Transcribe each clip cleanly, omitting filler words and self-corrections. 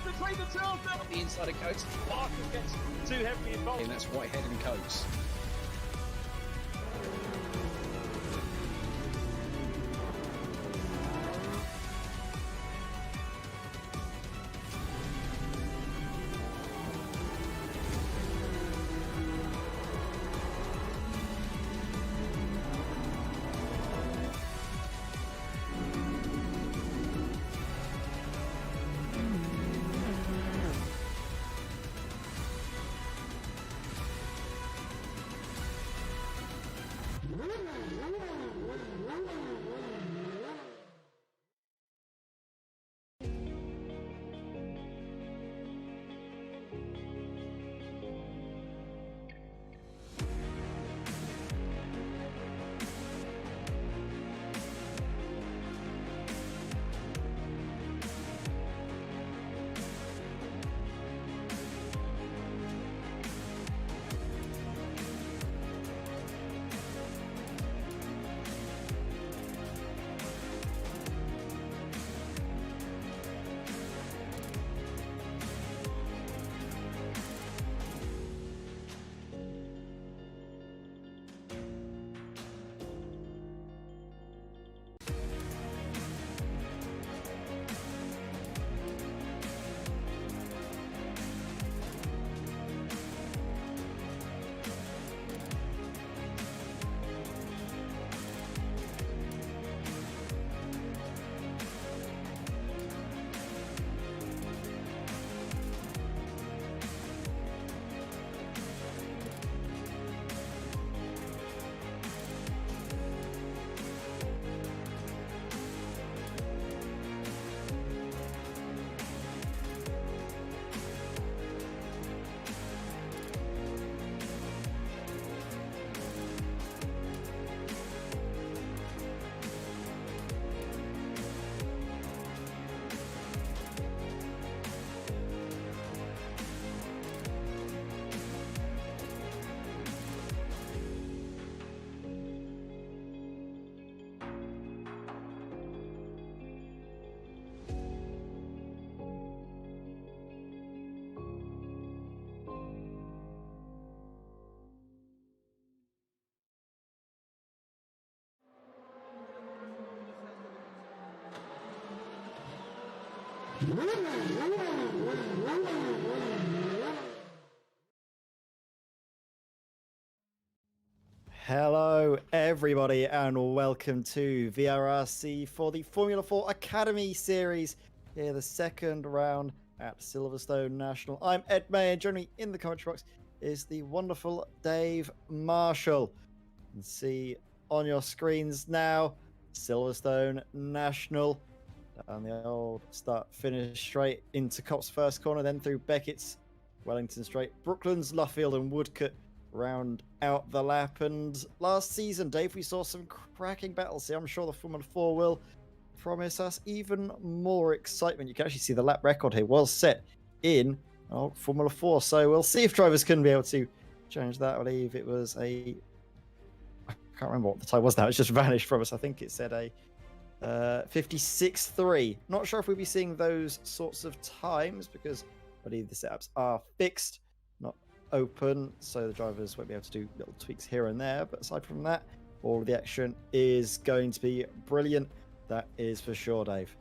Between the two of them. The inside of Coates. Parker gets too heavily involved. And that's Whitehead and Coates. Hello everybody and welcome to VRRC for the Formula 4 Academy series. Here the second round at Silverstone National. I'm Ed May and joining me in the commentary box is the wonderful Dave Marshall. You can see on your screens now Silverstone National. Down the old start finish straight into Cop's first corner, then through Beckett's, Wellington straight, Brooklands, Luffield and Woodcote round out the lap. And last season, Dave, we saw some cracking battles here. I'm sure the Formula 4 will promise us even more excitement. You can actually see the lap record here was set in Formula 4, so we'll see if drivers can be able to change that. I believe it was I can't remember what the time was now. It's just vanished from us. I think it said a 56.3. Not sure if we'll be seeing those sorts of times because I believe the setups are fixed, not open, so the drivers won't be able to do little tweaks here and there. But aside from that, all of the action is going to be brilliant. That is for sure, Dave.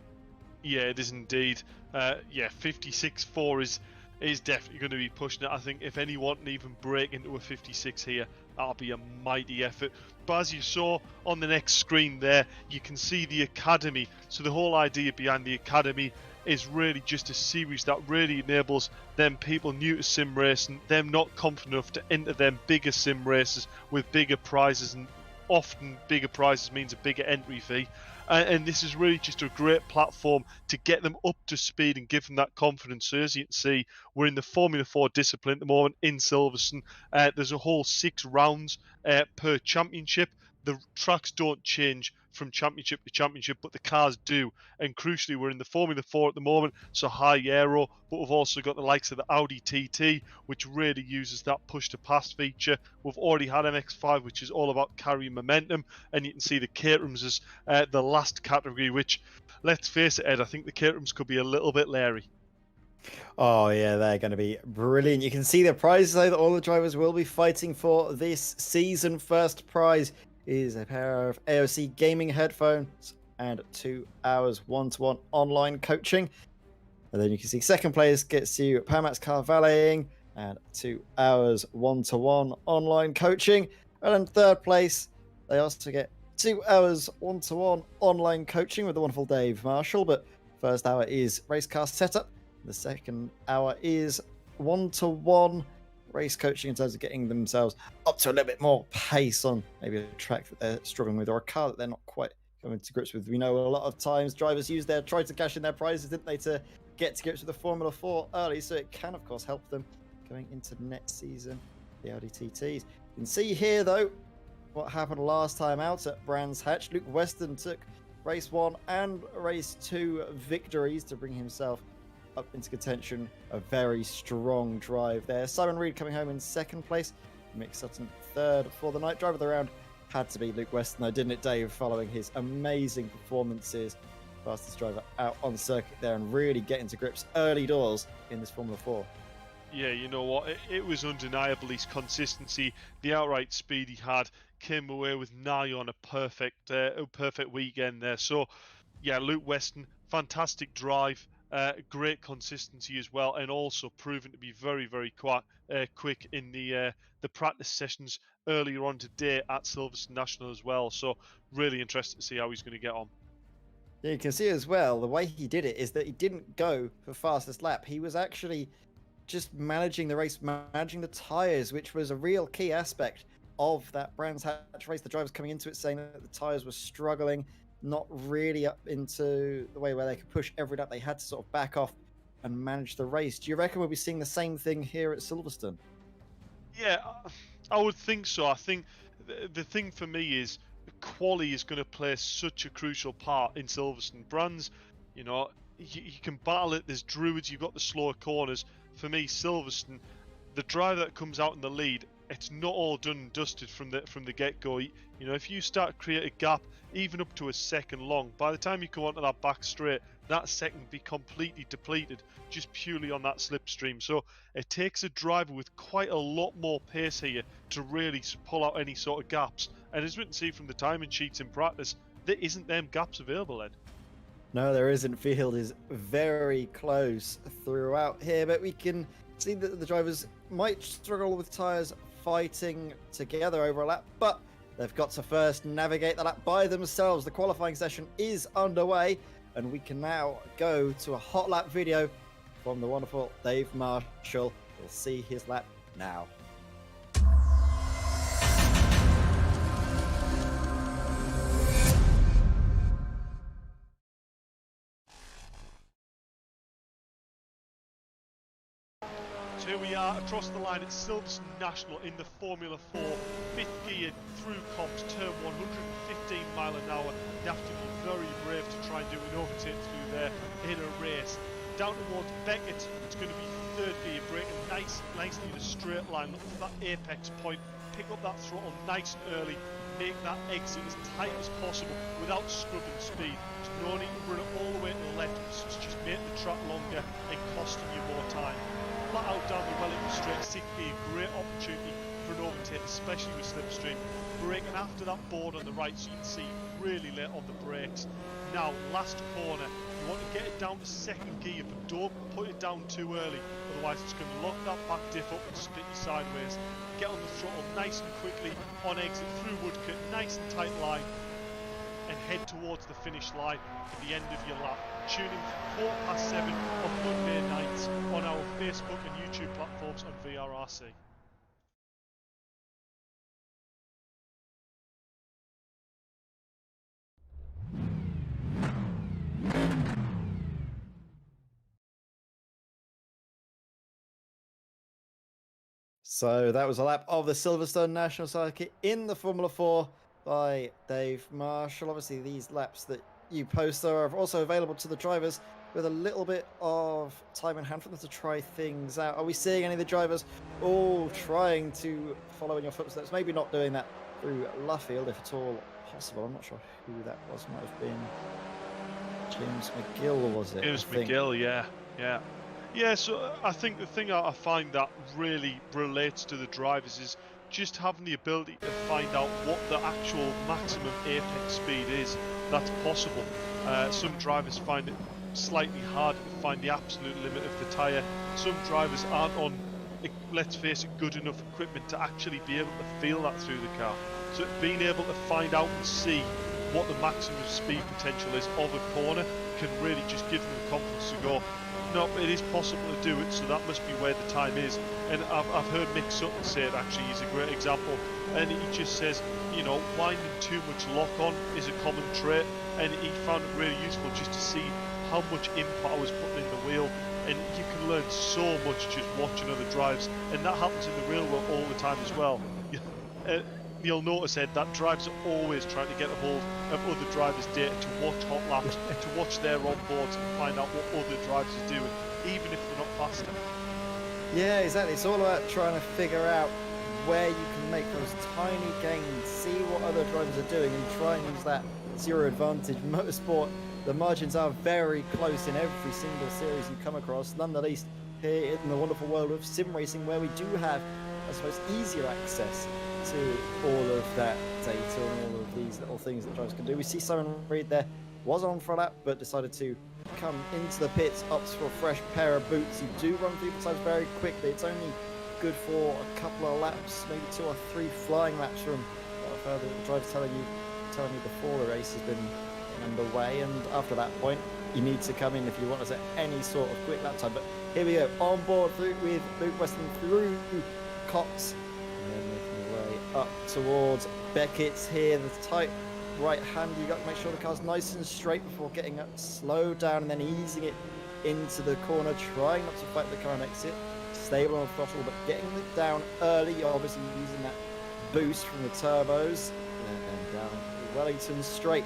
Yeah, it is indeed. 56.4 is definitely going to be pushing it. I think if anyone can even break into a 56 here, that'll be a mighty effort. But as you saw on the next screen there, you can see the Academy. So the whole idea behind the Academy is really just a series that really enables them people new to sim racing, them not confident enough to enter them bigger sim races with bigger prizes, and often bigger prizes means a bigger entry fee. And this is really just a great platform to get them up to speed and give them that confidence. So as you can see, we're in the Formula 4 discipline at the moment in Silverstone. There's a whole 6 rounds per championship. The tracks don't change from championship to championship, but the cars do. And crucially, we're in the Formula 4 at the moment, so high aero, but we've also got the likes of the Audi TT, which really uses that push-to-pass feature. We've already had MX-5, which is all about carrying momentum, and you can see the Caterhams as the last category, which, let's face it, Ed, I think the Caterhams could be a little bit leery. Oh yeah, they're going to be brilliant. You can see the prizes though that all the drivers will be fighting for this season. First prize is a pair of AOC gaming headphones and 2 hours one-to-one online coaching. And then you can see second place gets you Pamax car valeting and 2 hours one-to-one online coaching. And then third place, they also get 2 hours one-to-one online coaching with the wonderful Dave Marshall. But first hour is race car setup. The second hour is one-to-one race coaching in terms of getting themselves up to a little bit more pace on maybe a track that they're struggling with or a car that they're not quite coming to grips with. We know a lot of times drivers try to cash in their prizes, didn't they, to get to grips with the Formula 4 early, so it can of course help them going into next season, the Audi TTs. You can see here though what happened last time out at Brands Hatch. Luke Weston took race 1 and race 2 victories to bring himself up into contention. A very strong drive there. Simon Reed coming home in second place. Mick Sutton third for the night. Driver of the round had to be Luke Weston though, didn't it, Dave, following his amazing performances. Fastest driver out on circuit there and really getting to grips early doors in this Formula 4. Yeah, you know what? It was undeniable, his consistency, the outright speed he had, came away with nigh on a perfect weekend there. So, yeah, Luke Weston, fantastic drive. Great consistency as well, and also proven to be very, very quick in the practice sessions earlier on today at Silverstone National as well. So really interested to see how he's going to get on. Yeah, you can see as well the way he did it is that he didn't go for fastest lap. He was actually just managing the race, managing the tyres, which was a real key aspect of that Brands Hatch race. The drivers coming into it saying that the tyres were struggling, not really up into the way where they could push every lap. They had to sort of back off and manage the race. Do you reckon we'll be seeing the same thing here at Silverstone? Yeah, I would think so. I think the thing for me is quali is going to play such a crucial part in Silverstone. Brands, you know, you can battle it. There's Druids, you've got the slower corners. For me, Silverstone, the driver that comes out in the lead, it's not all done and dusted from the get-go. You know, if you start to create a gap, even up to a second long, by the time you come onto that back straight, that second be completely depleted just purely on that slipstream. So it takes a driver with quite a lot more pace here to really pull out any sort of gaps. And as we can see from the timing sheets in practice, there isn't them gaps available, Ed. No, there isn't. Field is very close throughout here, but we can see that the drivers might struggle with tyres fighting together over a lap, but they've got to first navigate the lap by themselves. The qualifying session is underway, and we can now go to a hot lap video from the wonderful Dave Marshall. We'll see his lap now. So here we are across the line at Silverstone National in the Formula 4, fifth gear through comps, turn 115 mile an hour. You have to be very brave to try and do an overtake through there in a race. Down towards Beckett, it's going to be third gear, braking nicely in a straight line, look for that apex point, pick up that throttle nice and early, make that exit as tight as possible without scrubbing speed. There's no need to run it all the way to the left, it's just make the track longer and costing you more time. Flat out down the Wellington straight, sixth gear, great opportunity for an overtake, especially with slipstream. Braking after that board on the right, so you can see really late on the brakes. Now, last corner, you want to get it down to second gear, but don't put it down too early, otherwise it's going to lock that back diff up and split you sideways. Get on the throttle nice and quickly on exit through Woodcote, nice and tight line, and head towards the finish line at the end of your lap. Tune in 7:15 on Monday nights on our Facebook and YouTube platforms on VRRC. So that was a lap of the Silverstone National Circuit in the Formula 4 by Dave Marshall. Obviously, these laps that you post are also available to the drivers with a little bit of time in hand for them to try things out. Are we seeing any of the drivers all trying to follow in your footsteps? Maybe not doing that through Luffield, if at all possible. I'm not sure who that was. Might have been James McGill, was it? James McGill, yeah. Yeah, so I think the thing I find that really relates to the drivers is just having the ability to find out what the actual maximum apex speed is that's possible. Some drivers find it slightly hard to find the absolute limit of the tyre. Some drivers aren't on, let's face it, good enough equipment to actually be able to feel that through the car. So being able to find out and see what the maximum speed potential is of a corner can really just give them the confidence to go, no, it is possible to do it, so that must be where the time is. And I've heard Mick Sutton say it, actually, he's a great example. And he just says, you know, winding too much lock-on is a common trait, and he found it really useful just to see how much input I was putting in the wheel. And you can learn so much just watching other drives, and that happens in the real world all the time as well. You'll notice, Ed, that drivers are always trying to get a hold of other drivers' data to watch hot laps, to watch their onboards and find out what other drivers are doing, even if they're not faster. Yeah, exactly. It's all about trying to figure out where you can make those tiny gains, see what other drivers are doing, and try and use that to your advantage. Motorsport, the margins are very close in every single series you come across. None the least here in the wonderful world of sim racing, where we do have, I suppose, easier access to all of that data and all of these little things that drivers can do. We see Simon Reed there, was on for a lap, but decided to come into the pits, opts for a fresh pair of boots. You do run through the times very quickly. It's only good for a couple of laps, maybe 2 or 3 flying laps from what I've heard the drivers telling me before the race has been underway. And after that point, you need to come in if you want to set any sort of quick lap time. But here we go, on board through with Luke Weston through Cox, and then making your way up towards Beckett's here. The tight right hand, you got to make sure the car's nice and straight before getting up, slow down, and then easing it into the corner, trying not to fight the car and exit. Stable on throttle, but getting it down early. You're obviously using that boost from the turbos, and then down Wellington straight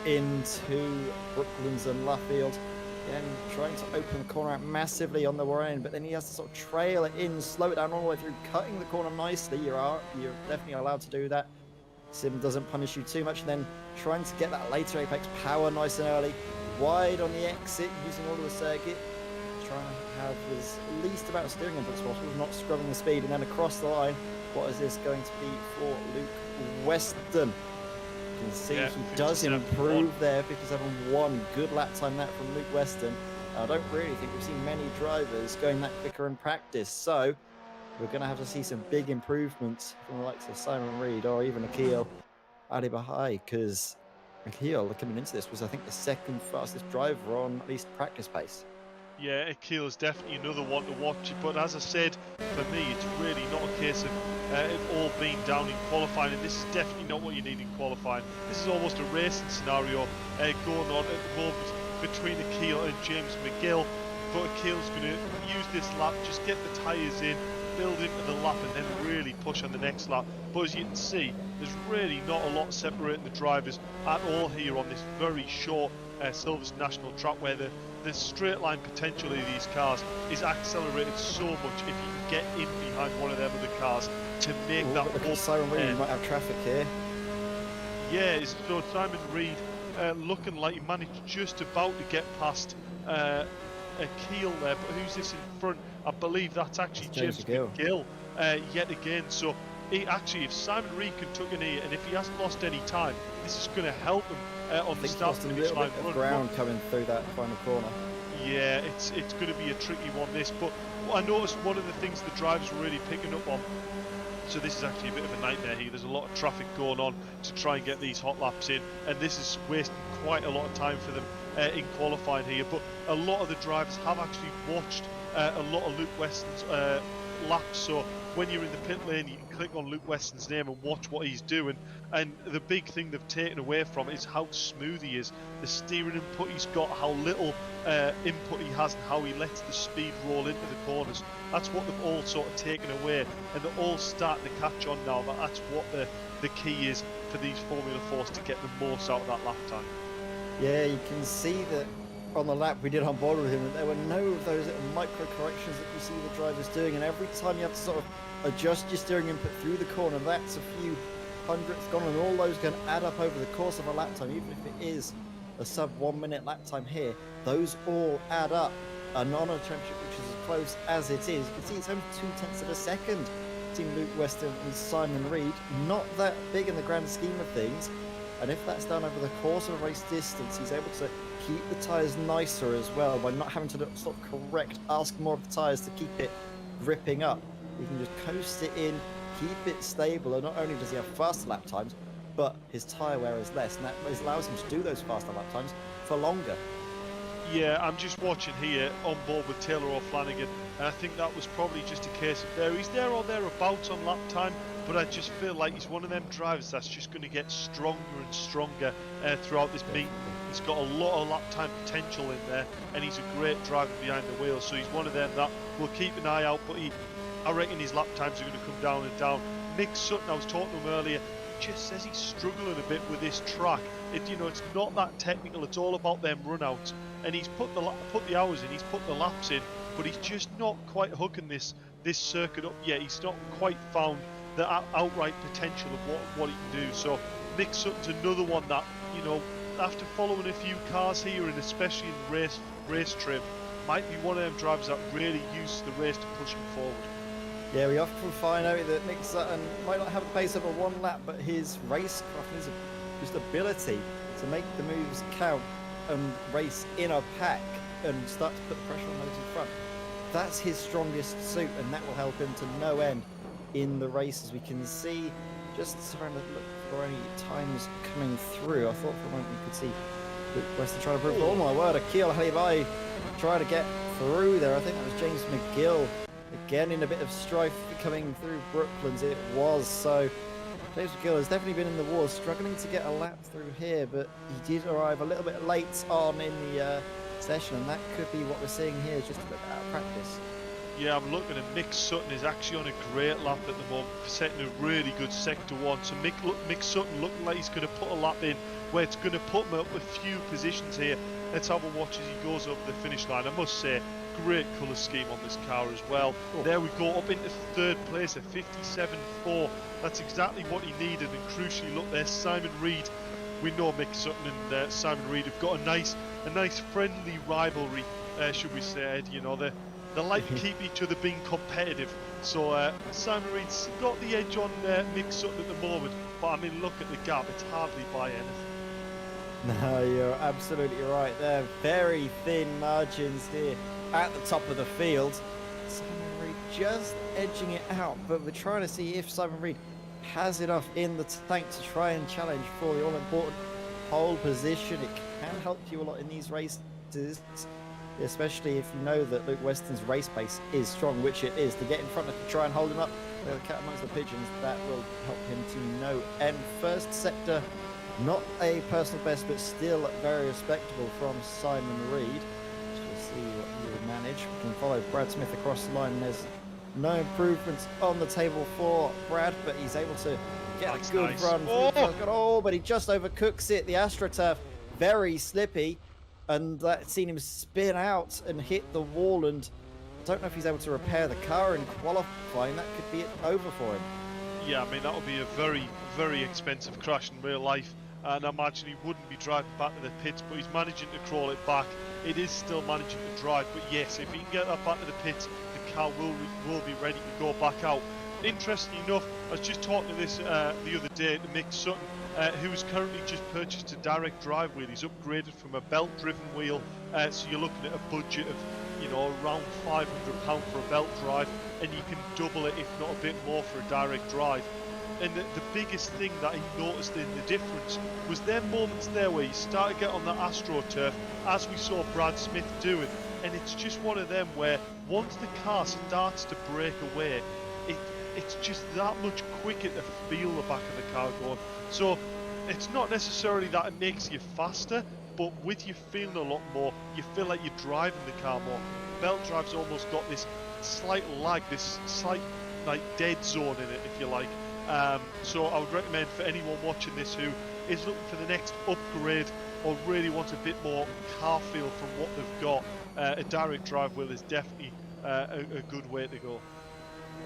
into Brooklands and Luffield. Again, trying to open the corner out massively on the war end, but then he has to sort of trail it in, slow it down all the way through, cutting the corner nicely. You're definitely allowed to do that. Sim doesn't punish you too much. And then trying to get that later apex power nice and early, wide on the exit, using all of the circuit, trying to have as least amount of steering input as possible, not scrubbing the speed. And then across the line, what is this going to be for Luke Weston? can see Yeah, he does 57.1. improve there. 57.1. Good lap time that from Luke Weston. I don't really think we've seen many drivers going that quicker in practice. So we're going to have to see some big improvements from the likes of Simon Reed or even Akil Adibahai, because Akil coming into this was, I think, the second fastest driver on at least practice pace. Yeah, Akil is definitely another one to watch. But as I said, for me, it's really not a case of it all being down in qualifying, and this is definitely not what you need in qualifying. This is almost a racing scenario going on at the moment between Akil and James McGill. But Akil's going to use this lap, just get the tyres in, build into the lap, and then really push on the next lap. But as you can see, there's really not a lot separating the drivers at all here on this very short Silverstone National track, where the straight line potential of these cars is accelerated so much if you can get in behind one of them other cars to make that. Look at Simon Reed, might have traffic here. Yeah, so Simon Reed looking like he managed just about to get past Akil there, but who's this in front? I believe that's actually James McGill yet again. So actually, if Simon Reed can tuck in here, and if he hasn't lost any time, this is going to help him on the start finish line run. Ground coming through that final corner. Yeah, it's going to be a tricky one, this. But I noticed one of the things the drivers were really picking up on. So this is actually a bit of a nightmare here. There's a lot of traffic going on to try and get these hot laps in, and this is wasting quite a lot of time for them in qualifying here. But a lot of the drivers have actually watched a lot of Luke Weston's laps. So when you're in the pit lane, you can click on Luke Weston's name and watch what he's doing. And the big thing they've taken away from it is how smooth he is. The steering input he's got, how little input he has, and how he lets the speed roll into the corners. That's what they've all sort of taken away, and they're all starting to catch on now that that's what the key is for these Formula 4s to get the most out of that lap time. Yeah, you can see that on the lap we did on board with him, that there were no of those little micro corrections that you see the drivers doing, and every time you have to sort of adjust your steering input through the corner, that's a few hundredths gone, and all those can add up over the course of a lap time. Even if it is a sub 1 minute lap time here, those all add up. And on a championship which is as close as it is, you can see it's only 0.2 of a second between Luke Weston and Simon Reed. Not that big in the grand scheme of things, and if that's done over the course of a race distance, he's able to keep the tyres nicer as well by not having to sort of ask more of the tyres to keep it gripping up. He can just coast it in, keep it stable, and not only does he have faster lap times, but his tyre wear is less, and that allows him to do those faster lap times for longer. Yeah, I'm just watching here on board with Taylor O'Flanagan, and I think that was probably just a case of he's there or thereabouts on lap time, but I just feel like he's one of them drivers that's just going to get stronger and stronger throughout this meeting. He's got a lot of lap time potential in there, and he's a great driver behind the wheel, so he's one of them that we'll keep an eye out, but I reckon his lap times are going to come down and down. Mick Sutton, I was talking to him earlier, just says he's struggling a bit with this track. It's not that technical, it's all about them runouts, and he's put the hours in, he's put the laps in, but he's just not quite hooking this circuit up yet. He's not quite found the outright potential of what he can do. So Mick Sutton's another one that, after following a few cars here, and especially in the race trim, might be one of them drivers that really uses the race to push him forward. Yeah, we often find out that Mick Sutton might not have the pace of a one lap, but his racecraft, his just ability to make the moves count and race in a pack and start to put pressure on those in front. That's his strongest suit, and that will help him to no end in the races. We can see just around the look for any times coming through. I thought for a moment we could see Luke Weston trying to prove, oh my word, Akil Halibai trying to get through there. I think that was James McGill again in a bit of strife coming through Brooklands. It was. So James McGill has definitely been in the wars, struggling to get a lap through here, but he did arrive a little bit late on in the session, and that could be what we're seeing here, just a bit out of practice. Yeah, I'm looking at Mick Sutton is actually on a great lap at the moment, setting a really good sector one. So Mick Sutton looking like he's going to put a lap in where it's going to put him up a few positions here. Let's have a watch as he goes over the finish line. I must say, great colour scheme on this car as well. Oh. There we go, up into third place at 57.4. That's exactly what he needed, and crucially, look, there's Simon Reed. We know Mick Sutton and Simon Reed have got a nice friendly rivalry, should we say, Ed. They like to keep each other being competitive. So Simon Reed's got the edge on Mick Sutton at the moment, but I mean, look at the gap, it's hardly by anything. No, you're absolutely right there. Very thin margins here at the top of the field. Simon Reed just edging it out, but we're trying to see if Simon Reed has enough in the tank to try and challenge for the all-important pole position. It can help you a lot in these races, especially if you know that Luke Weston's race pace is strong, which it is. To get in front of to try and hold him up, the cat amongst the pigeons, that will help him to no end. First sector, not a personal best, but still very respectable from Simon Reed. We'll see what he will manage. We can follow Brad Smith across the line. There's no improvements on the table for Brad, but he's able to get a good run. Oh, but he just overcooks it. The AstroTurf, very slippy, and that's seen him spin out and hit the wall, and I don't know if he's able to repair the car in qualifying. That could be it over for him. Yeah, I mean, that would be a very, very expensive crash in real life, and I imagine he wouldn't be driving back to the pits, but he's managing to crawl it back. It is still managing to drive, but yes, if he can get that back to the pits, the car will be ready to go back out. Interestingly enough, I was just talking to this the other day to Mick Sutton, who's currently just purchased a direct drive wheel. He's upgraded from a belt-driven wheel, so you're looking at a budget of, you know, around £500 for a belt drive, and you can double it, if not a bit more, for a direct drive. And the biggest thing that he noticed in the difference was there moments there where you start to get on the AstroTurf, as we saw Brad Smith doing, and it's just one of them where once the car starts to break away, it's just that much quicker to feel the back of the car going. So it's not necessarily that it makes you faster, but with you feeling a lot more, you feel like you're driving the car more. Belt drive's almost got this slight lag, this slight like dead zone in it, if you like. So I would recommend for anyone watching this who is looking for the next upgrade or really wants a bit more car feel from what they've got, a direct drive wheel is definitely a good way to go.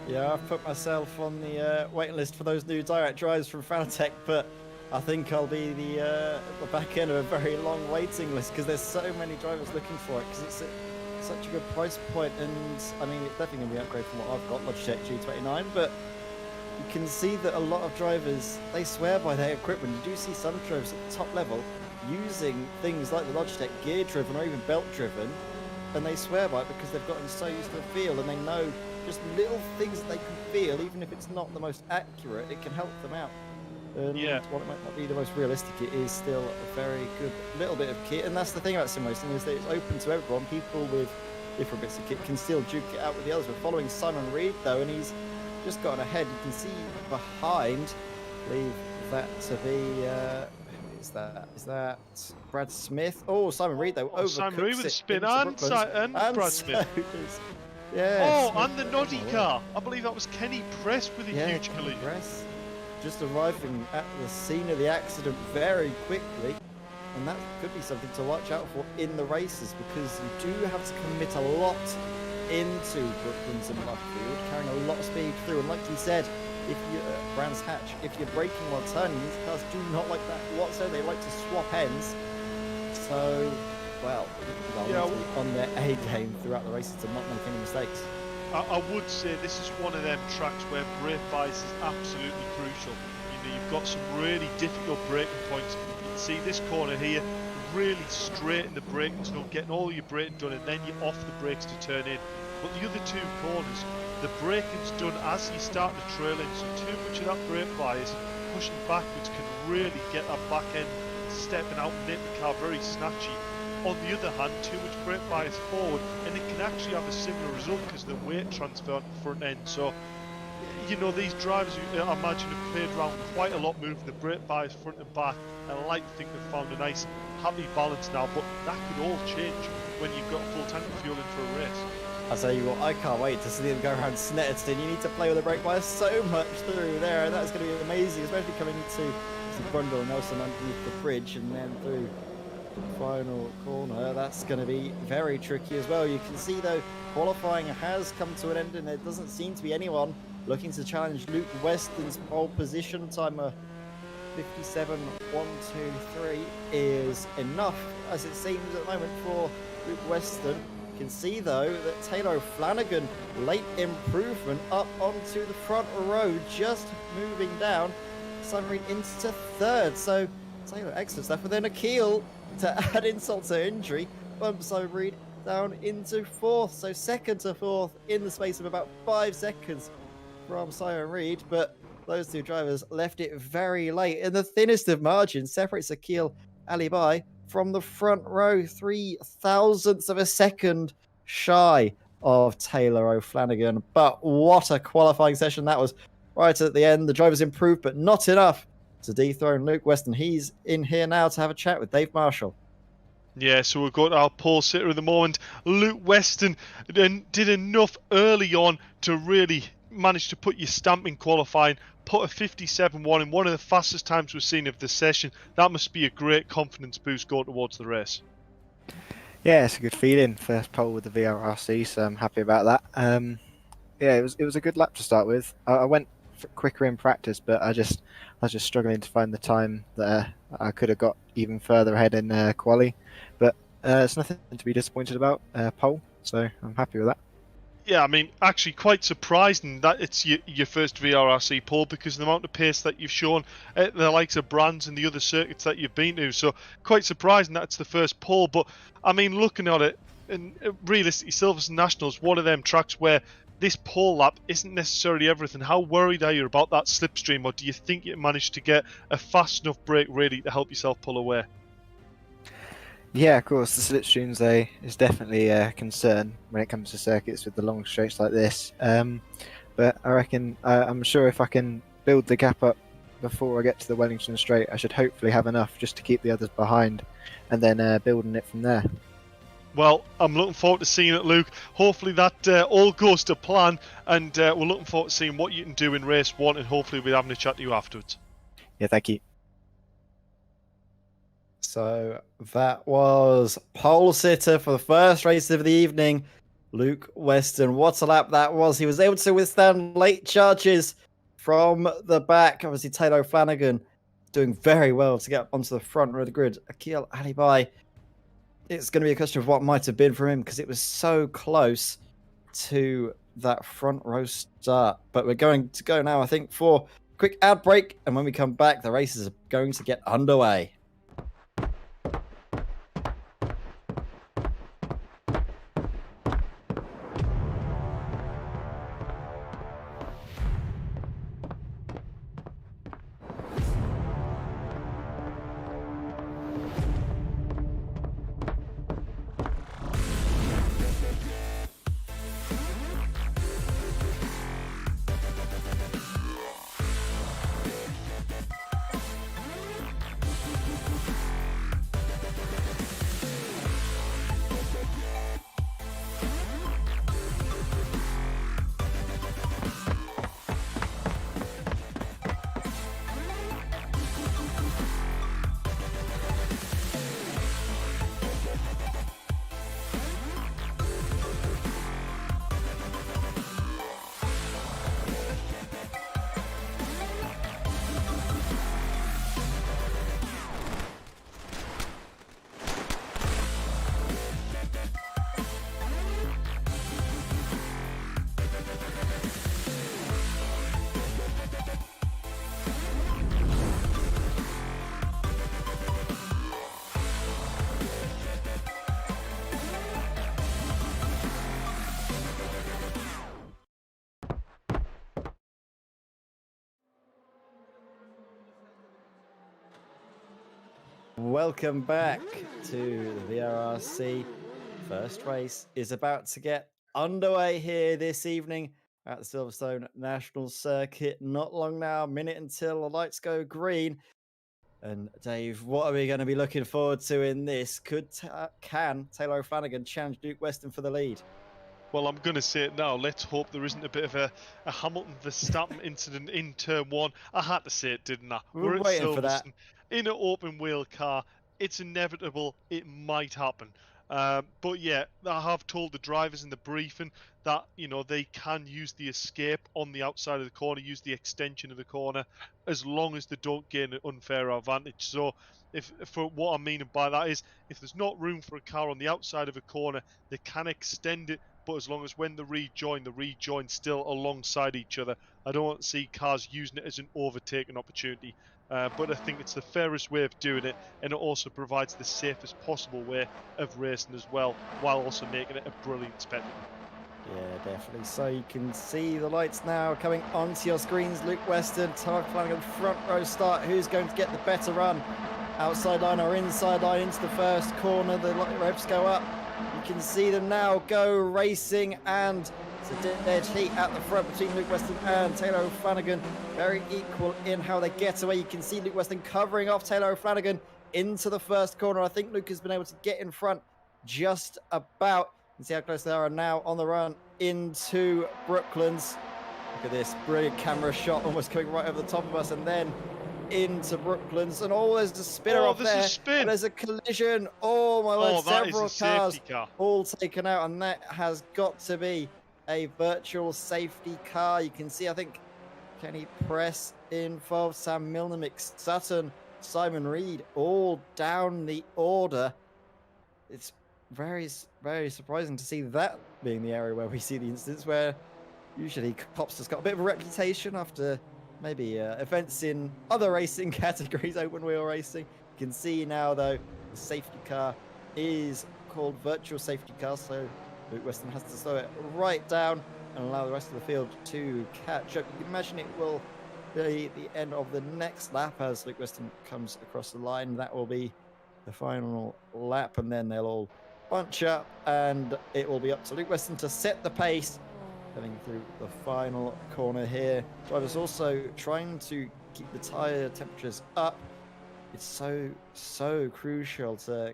Yeah, I've put myself on the waiting list for those new direct drives from Fanatec, but I think I'll be the back end of a very long waiting list because there's so many drivers looking for it because it's such a good price point, and I mean it's definitely going to be an upgrade from what I've got, Logitech G29, but you can see that a lot of drivers, they swear by their equipment. You do see some drivers at the top level using things like the Logitech gear driven or even belt driven, and they swear by it because they've gotten so used to the feel and they know just little things that they can feel, even if it's not the most accurate, it can help them out. And while it might not be the most realistic, it is still a very good little bit of kit. And that's the thing about sim racing, is that it's open to everyone. People with different bits of kit can still duke it out with the others. We're following Simon Reed though, and he's just gotten ahead. You can see behind, I believe that to be is that Brad Smith? Oh, Simon Reed though, overcooks Simon Reed with a spin and Brad Smith. Yeah. Oh, and the noddy car. I believe that was Kenny Press with a huge collision. Press just arriving at the scene of the accident very quickly, and that could be something to watch out for in the races because you do have to commit a lot into Brooklands and Luffield, carrying a lot of speed through. And like you said, if you Brands Hatch, if you're braking while turning, these cars do not like that whatsoever. They like to swap ends. So, well, on their A game throughout the races to not make any mistakes. I would say this is one of them tracks where brake bias is absolutely crucial. You know, you've got some really difficult braking points. You can see this corner here, really straight in the braking zone, getting all your braking done, and then you're off the brakes to turn in. But the other two corners, the braking's done as you start to trail in, so too much of that brake bias pushing backwards can really get that back end stepping out and make the car very snatchy. On the other hand, too much brake bias forward, and it can actually have a similar result because of the weight transfer on the front end. So, you know, these drivers, I imagine, have played around quite a lot moving the brake bias front and back, and I like to think they've found a nice, happy balance now, but that could all change when you've got a full tank of fuel in for a race. I'll tell you what, I can't wait to see them go around Snetterton. You need to play with the brake bias so much through there, and that's going to be amazing, especially coming into Brundle and Nelson underneath the bridge and then through the final corner. That's going to be very tricky as well. You can see though, qualifying has come to an end and there doesn't seem to be anyone looking to challenge Luke Weston's pole position. Timer 57.123 is enough, as it seems at the moment, for Luke Weston. You can see though that Taylor O'Flanagan, late improvement up onto the front row, just moving down. Simon Reed into third. So Taylor, excellent stuff. But then Akil, to add insult to injury, bumps Simon Reed down into fourth. So second to fourth in the space of about 5 seconds from Simon Reed. But those two drivers left it very late. And the thinnest of margins separates Akil Alibai from the front row, 3 thousandths of a second shy of Taylor O'Flanagan. But what a qualifying session that was. Right at the end, the drivers improved, but not enough to dethrone Luke Weston. He's in here now to have a chat with Dave Marshall. Yeah, so we've got our pole sitter at the moment. Luke Weston did enough early on to really manage to put your stamp in qualifying, put a 57.1 in one of the fastest times we've seen of the session. That must be a great confidence boost going towards the race. Yeah, it's a good feeling. First pole with the VRRC, so I'm happy about that. Yeah, it was a good lap to start with. I went quicker in practice, but I was just struggling to find the time that I could have got even further ahead in quali. But it's nothing to be disappointed about, pole, so I'm happy with that. Yeah, I mean, actually quite surprising that it's your first VRRC pole, because of the amount of pace that you've shown at the likes of Brands and the other circuits that you've been to. So quite surprising that it's the first pole. But I mean, looking at it, and realistically, Silverstone Nationals, one of them tracks where this pole lap isn't necessarily everything. How worried are you about that slipstream, or do you think you managed to get a fast enough break ready to help yourself pull away? Yeah, of course, the slipstreams is definitely a concern when it comes to circuits with the long straights like this. But I reckon I'm sure if I can build the gap up before I get to the Wellington straight, I should hopefully have enough just to keep the others behind, and then building it from there. Well, I'm looking forward to seeing it, Luke. Hopefully that all goes to plan, and we're looking forward to seeing what you can do in race 1, and hopefully we'll be having a chat to you afterwards. Yeah, thank you. So that was pole sitter for the first race of the evening, Luke Weston. What a lap that was. He was able to withstand late charges from the back. Obviously, Taylor O'Flanagan doing very well to get onto the front row of the grid. Akil Alibai, it's going to be a question of what might have been for him, because it was so close to that front row start. But we're going to go now, I think, for a quick ad break. And when we come back, the races are going to get underway. Welcome back to the VRRC. First race is about to get underway here this evening at the Silverstone National Circuit. Not long now, a minute until the lights go green. And Dave, what are we going to be looking forward to in this? Can Taylor O'Flanagan challenge Luke Weston for the lead? Well, I'm going to say it now. Let's hope there isn't a bit of a Hamilton Verstappen incident in turn 1. I had to say it, didn't I? We're at waiting for that. In an open wheel car. It's inevitable. It might happen. But yeah, I have told the drivers in the briefing that, you know, they can use the escape on the outside of the corner, use the extension of the corner, as long as they don't gain an unfair advantage. So for what I mean by that is, if there's not room for a car on the outside of a corner, they can extend it, but as long as when they rejoin still alongside each other. I don't see cars using it as an overtaking opportunity. But I think it's the fairest way of doing it, and it also provides the safest possible way of racing as well, while also making it a brilliant spectacle. Yeah, definitely. So you can see the lights now coming onto your screens. Luke Weston, Tyler Flanagan, front row start. Who's going to get the better run? Outside line or inside line into the first corner. The revs go up. You can see them now go racing, and it's a dead heat at the front between Luke Weston and Taylor O'Flanagan. Very equal in how they get away. You can see Luke Weston covering off Taylor O'Flanagan into the first corner. I think Luke has been able to get in front just about. You can see how close they are now on the run into Brooklands. Look at this brilliant camera shot, almost coming right over the top of us, and then into Brooklands. And there's a spinner off there. And there's a collision. Oh my word! Several cars all taken out, and that has got to be a virtual safety car. You can see, I think, Kenny Press involved, Sam Milner, Mick Sutton, Simon Reed, all down the order. It's very, very surprising to see that being the area where we see the incidents, where usually Cops has got a bit of a reputation after maybe events in other racing categories, open wheel racing. You can see now, though, the safety car is called virtual safety car, so Luke Weston has to slow it right down and allow the rest of the field to catch up. You can imagine it will be the end of the next lap as Luke Weston comes across the line. That will be the final lap, and then they'll all bunch up, and it will be up to Luke Weston to set the pace heading through the final corner here. Drivers also trying to keep the tyre temperatures up. It's so crucial to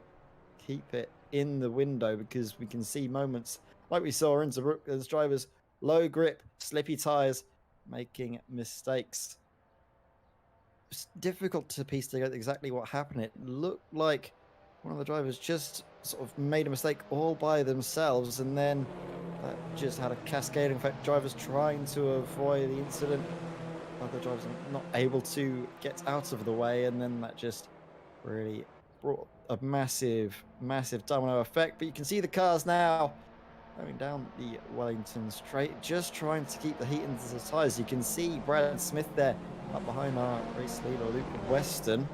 keep it in the window, because we can see moments like we saw into Brooklands, drivers low grip, slippy tyres, making mistakes. It's difficult to piece together exactly what happened. It looked like one of the drivers just sort of made a mistake all by themselves, and then that just had a cascading effect. Drivers trying to avoid the incident, other drivers not able to get out of the way, and then that just really brought a massive domino effect. But you can see the cars now going down the Wellington Straight, just trying to keep the heat into the tyres. You can see Brad Smith there up behind our race leader Luke Weston,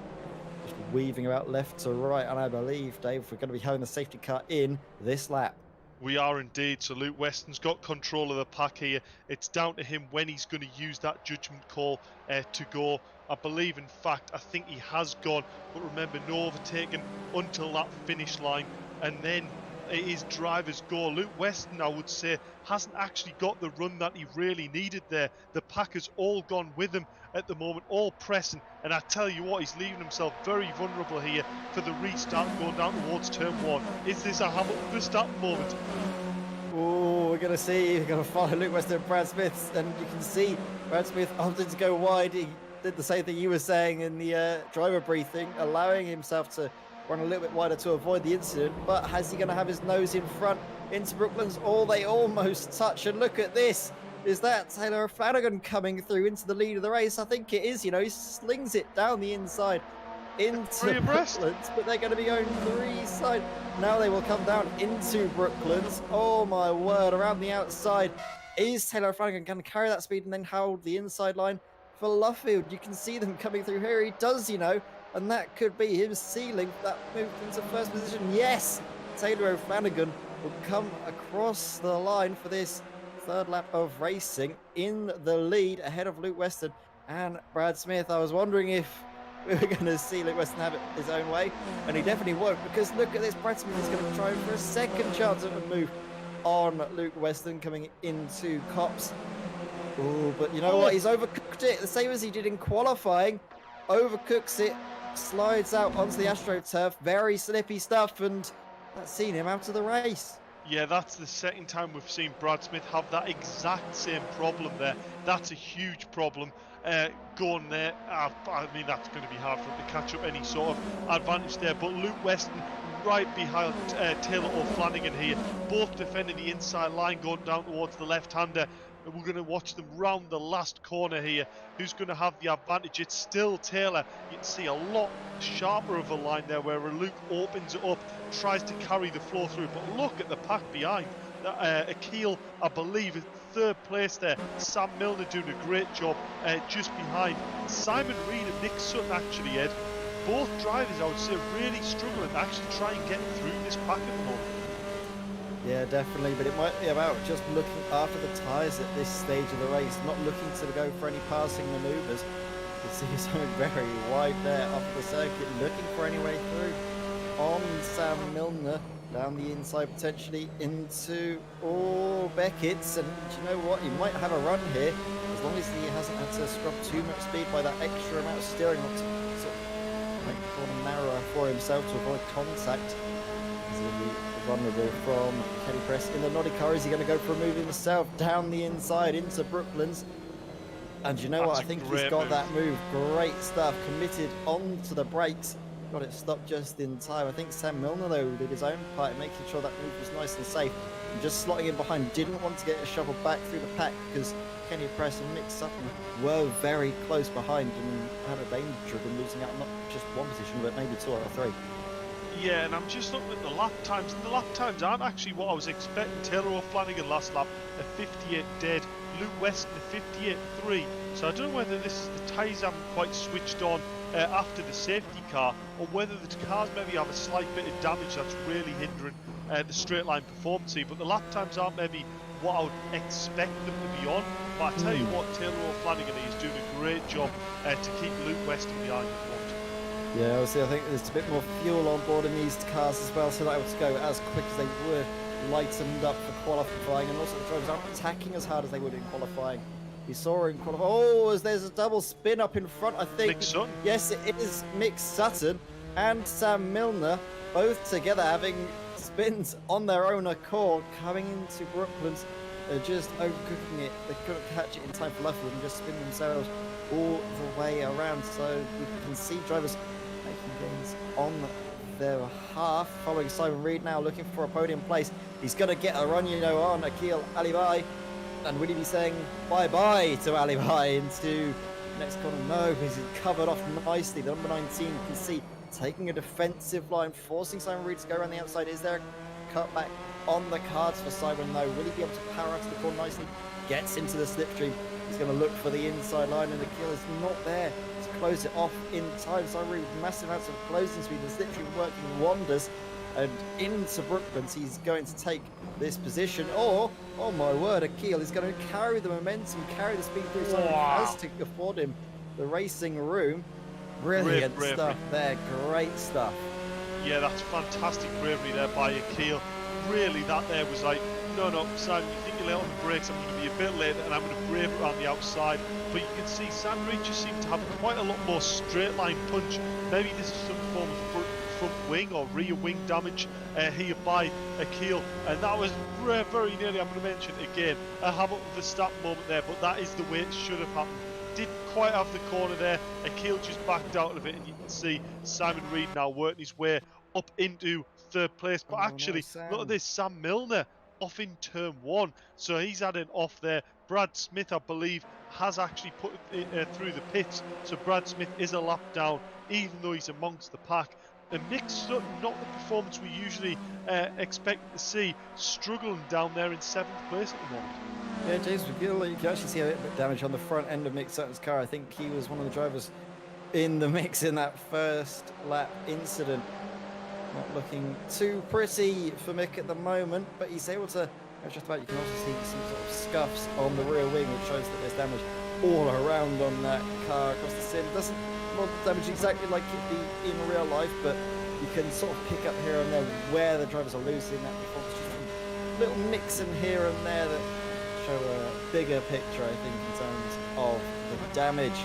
just weaving about left to right. And I believe, Dave, we're going to be having the safety car in this lap. We are indeed. So Luke Weston's got control of the pack here. It's down to him when he's going to use that judgment call to go. I believe, in fact, I think he has gone. But remember, no overtaking until that finish line. And then it is driver's go. Luke Weston, I would say, hasn't actually got the run that he really needed there. The pack has all gone with him at the moment, all pressing. And I tell you what, he's leaving himself very vulnerable here for the restart going down towards turn one. Is this a Hamilton Verstappen moment? Oh, we're going to see. We're going to follow Luke Weston and Brad Smith. And you can see Brad Smith opted to go wide. He did the same thing you were saying in the driver briefing, allowing himself to run a little bit wider to avoid the incident. But is he going to have his nose in front into Brooklands? Oh, they almost touch. And look at this. Is that Taylor O'Flanagan coming through into the lead of the race? I think it is. You know, he slings it down the inside into Brooklands, but they're going to be going three side. Now they will come down into Brooklands. Oh my word, around the outside. Is Taylor O'Flanagan going to carry that speed and then hold the inside line for Luffield? You can see them coming through here. He does, you know, and that could be him sealing that move into first position. Yes, Taylor O'Flanagan will come across the line for this third lap of racing in the lead ahead of Luke Weston and Brad Smith. I was wondering if we were going to see Luke Weston have it his own way, and he definitely won't, because look at this. Brad Smith is going to try for a second chance at a move on Luke Weston coming into Cops. Oh, but you know what? He's overcooked it, the same as he did in qualifying. Overcooks it, slides out onto the AstroTurf. Very slippy stuff, and that's seen him out of the race. Yeah, that's the second time we've seen Brad Smith have that exact same problem there. That's a huge problem. Going there, I mean, that's going to be hard for him to catch up any sort of advantage there. But Luke Weston, right behind Taylor O'Flanagan here, both defending the inside line, going down towards the left-hander. And we're going to watch them round the last corner here. Who's going to have the advantage? It's still Taylor. You can see a lot sharper of a line there where Luke opens it up, tries to carry the flow through. But look at the pack behind. Akil, I believe, is third place there. Sam Milner doing a great job just behind. Simon Reed and Mick Sutton, actually, Ed. Both drivers, I would say, really struggling to actually try and get through this pack at the moment. Yeah, definitely, but it might be about just looking after the tyres at this stage of the race, not looking to go for any passing manoeuvres. You see something very wide there off the circuit, looking for any way through on Sam Milner, down the inside potentially into Beckett's, and do you know what, he might have a run here, as long as he hasn't had to scrub too much speed by that extra amount of steering, not to sort of make the corner narrower for himself to avoid contact. He's going to be vulnerable from Kenny Press in the Noddy car. Is he going to go for a move himself down the inside into Brooklands? And you know what? I think he's got that move. Great stuff. Committed onto the brakes. Got it stopped just in time. I think Sam Milner, though, did his own part in making sure that move was nice and safe. And just slotting in behind. Didn't want to get a shovel back through the pack because Kenny Press and Mick Sutton were very close behind and had a danger of losing out not just one position, but maybe two or three. Yeah, and I'm just looking at the lap times, and the lap times aren't actually what I was expecting. Taylor O'Flanagan last lap, a 58 dead. Luke Weston, a 58.3. So I don't know whether this is the tyres haven't quite switched on after the safety car, or whether the cars maybe have a slight bit of damage that's really hindering the straight line performance here. But the lap times aren't maybe what I would expect them to be on. But I tell you what, Taylor O'Flanagan is doing a great job to keep Luke Weston behind the front. Yeah, obviously I think there's a bit more fuel on board in these cars as well, so they're able to go as quick as they would, lightened up for qualifying, and also the drivers aren't attacking as hard as they would in qualifying. You saw in qualifying, oh, there's a double spin up in front, I think. Mick Sutton. Yes, it is Mick Sutton and Sam Milner, both together having spins on their own accord, coming into Brooklands. They're just overcooking it. They couldn't catch it in time for Lufwood and just spin themselves all the way around. So we can see drivers making gains on their half. Following Simon Reed now, looking for a podium place. He's going to get a run, you know, on Akil Alibai. And will he be saying bye-bye to Alibai into next corner? No, because he's covered off nicely. The number 19, you can see, taking a defensive line, forcing Simon Reed to go around the outside. Is there a cutback on the cards for Simon? No. Will he be able to power out to the corner nicely? Gets into the slipstream. He's going to look for the inside line, and Akil is not there to close it off in time. Simon Reed with massive amounts of closing speed. The slipstream working wonders. And into Brooklands, he's going to take this position. Or, oh my word, Akil is going to carry the momentum, carry the speed through. Simon has to afford him the racing room. Brilliant stuff there, great stuff. Yeah, that's fantastic bravery there by Akil. Really, that there was like, no, Simon, you think you're late on the brakes, I'm going to be a bit late and I'm going to brave it around the outside. But you can see Sam Reed just seemed to have quite a lot more straight line punch. Maybe this is some form of front wing or rear wing damage here by Akil, and that was very nearly, I'm going to mention again, a Hamilton Verstappen moment there, but that is the way it should have happened. Didn't quite have the corner there. Akil just backed out of it, and you can see Simon Reed now working his way up into third place. But actually, look at this, Sam Milner off in turn one, so he's had an off there. Brad Smith, I believe, has actually put it through the pits, so Brad Smith is a lap down, even though he's amongst the pack. And Mick Sutton, not the performance we usually expect to see, struggling down there in 7th place at the moment. Yeah, James McGill, you can actually see a little bit of damage on the front end of Mick Sutton's car. I think he was one of the drivers in the mix in that first lap incident. Not looking too pretty for Mick at the moment, but he's able to, just about, you can also see some sort of scuffs on the rear wing, which shows that there's damage all around on that car across the sim. Doesn't not damage exactly like it'd be in real life, but you can sort of pick up here and there where the drivers are losing that performance. Just little nicks in here and there that show a bigger picture, I think, in terms of the damage.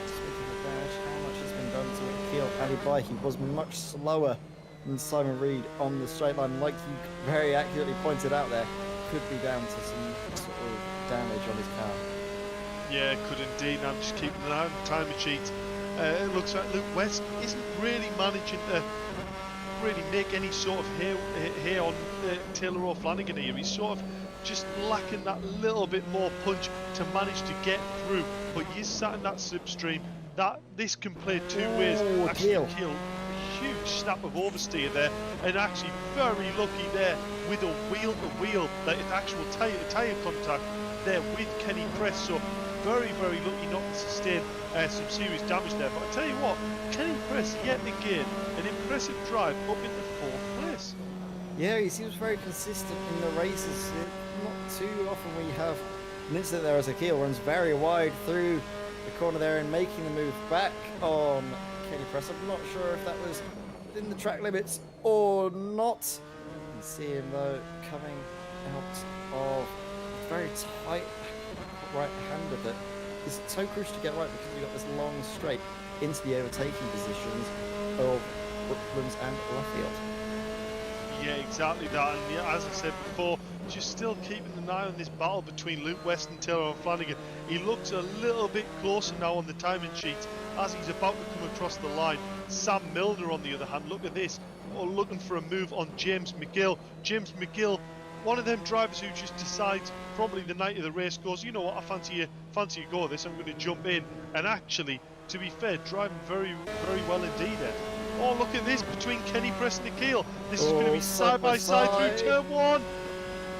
Speaking of damage, how much has been done to Akil Alibai? He was much slower than Simon Reed on the straight line, like you very accurately pointed out there. Could be down to some sort of damage on his car. Yeah, it could indeed. I'm just keeping an eye on the timing sheet. It looks like Luke West isn't really managing to really make any sort of hay on Taylor O'Flanagan here. He's sort of just lacking that little bit more punch to manage to get through. But he's sat in that slipstream. This can play two ways. Actually, Keel, a huge snap of oversteer there, and actually very lucky there with a wheel-to-wheel, that it's actual tyre contact there with Kenny Press. So very, very lucky not to sustain some serious damage there. But I tell you what, Kenny Press yet again an impressive drive up into 4th place. Yeah, he seems very consistent in the races. Not too often we have an incident there as Akil runs very wide through the corner there and making the move back on Kenny Press. I'm not sure if that was within the track limits or not. You can see him though coming out of a very tight right-hander that is so crucial to get right, because you've got this long straight into the overtaking positions of Brooklands and Luffield. Yeah, exactly that. And yeah, as I said before, just still keeping an eye on this battle between Luke Weston and Taylor O'Flanagan. He looks a little bit closer now on the timing sheets as he's about to come across the line. Sam Milner, on the other hand, look at this, looking for a move on James McGill. James McGill, one of them drivers who just decides probably the night of the race, goes, you know what, I fancy a go of this, I'm going to jump in. And actually, to be fair, driving very, very well indeed, Ed. Oh, look at this between Kenny Press and Akil. This is going to be side by side through turn 1.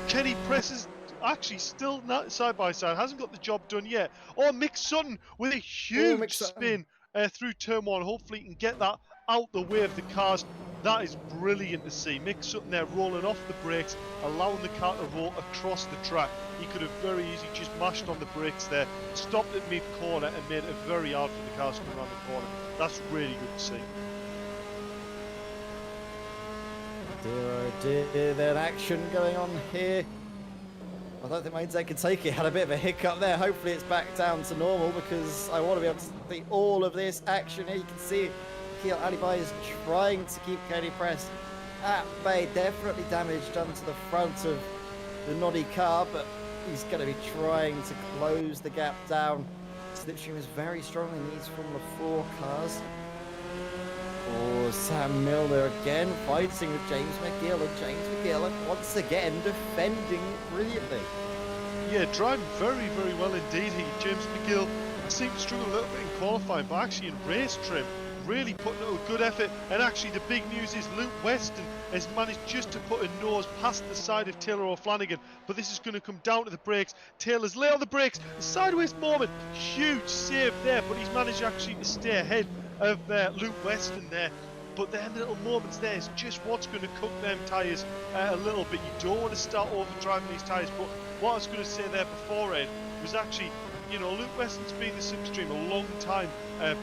Kenny Press is actually still not side by side, hasn't got the job done yet. Oh, Mick Sutton with a huge spin through turn 1. Hopefully he can get that out the way of the cars. That is brilliant to see. Mick Sutton there rolling off the brakes, allowing the car to roll across the track. He could have very easily just mashed on the brakes there, stopped at mid-corner and made it very hard for the cars to come around the corner. That's really good to see. Dear, there's action going on here. I don't think my internet can take it. Had a bit of a hiccup there. Hopefully it's back down to normal, because I want to be able to see all of this action here. You can see Keel Alibi is trying to keep Kenny Press at bay. Definitely damage done to the front of the Noddy car, but he's going to be trying to close the gap down. Slipstream is very strong in these Formula 4 cars. Oh, Sam Milner again fighting with James McGill, and James McGill once again defending brilliantly. Yeah, driving very, very well indeed here. James McGill seemed to struggle a little bit in qualifying, but actually in race trim, really putting out a good effort. And actually the big news is Luke Weston has managed just to put a nose past the side of Taylor O'Flanagan, but this is going to come down to the brakes. Taylor's lay on the brakes, a sideways moment, huge save there, but he's managed actually to stay ahead of Luke Weston there. But them little moments there is just what's going to cook them tyres a little bit. You don't want to start overdriving these tyres. But what I was going to say there before, Ed, was actually, you know, Luke Weston's been in the slipstream a long time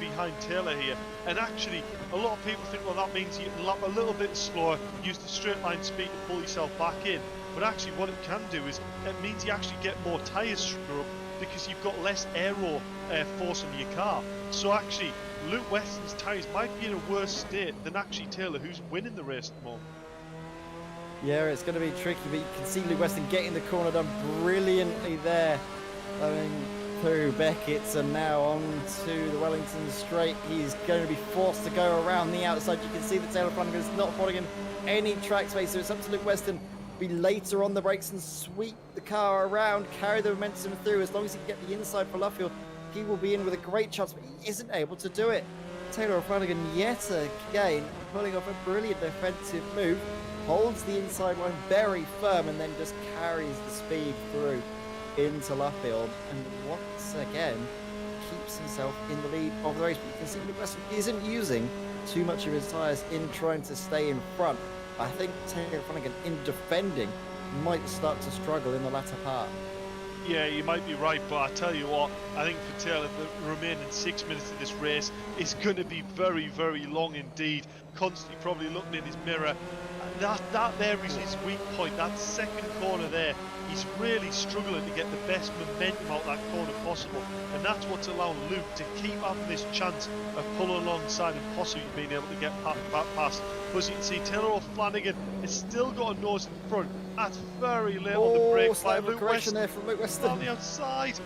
behind Taylor here. And actually, a lot of people think, well, that means you can lap a little bit slower, use the straight line speed to pull yourself back in. But actually what it can do is, it means you actually get more tyres scrub, because you've got less aero force on your car. So actually, Luke Weston's tyres might be in a worse state than actually Taylor, who's winning the race at the moment. Yeah, it's going to be tricky, but you can see Luke Weston getting the corner done brilliantly there. Going through Beckett's and now on to the Wellington straight. He's going to be forced to go around the outside. You can see that Taylor Flanagan is not putting in any track space, so it's up to Luke Weston to be later on the brakes and sweep the car around, carry the momentum through. As long as he can get the inside for Luffield, he will be in with a great chance, but he isn't able to do it. Taylor Flanagan yet again pulling off a brilliant defensive move, holds the inside line very firm and then just carries the speed through into Luffield, and once again keeps himself in the lead of the race. But you can see Luke Weston isn't using too much of his tyres in trying to stay in front. I think Taylor Flanagan in defending might start to struggle in the latter part. Yeah, you might be right, but I tell you what, I think for Taylor, the remaining 6 minutes of this race is going to be very, very long indeed. Constantly probably looking in his mirror. That there is his weak point, that second corner there. He's really struggling to get the best momentum out of that corner possible, and that's what's allowing Luke to keep having this chance of pulling alongside and possibly being able to get past. But as you can see, Taylor O'Flanagan has still got a nose in front. That's very late on the brakes by Luke Weston. There from Luke Weston On the outside.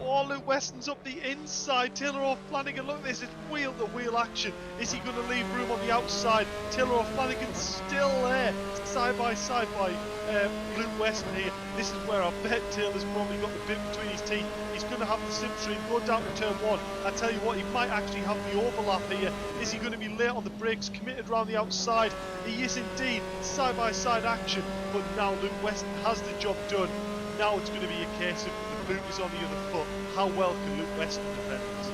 Oh, Luke Weston's up the inside. Taylor O'Flanagan, look at this, it's wheel-to-wheel action. Is he going to leave room on the outside? Taylor O'Flanagan's still there, side by side by Luke Weston here. This is where I bet Taylor's probably got the bit between his teeth. He's going to have the slipstream, go down to turn 1. I tell you what, he might actually have the overlap here. Is he going to be late on the brakes, committed around the outside? He is indeed, side-by-side action. But now Luke Weston has the job done. Now it's going to be a case of the boot is on the other foot. How well can Luke Weston defend this?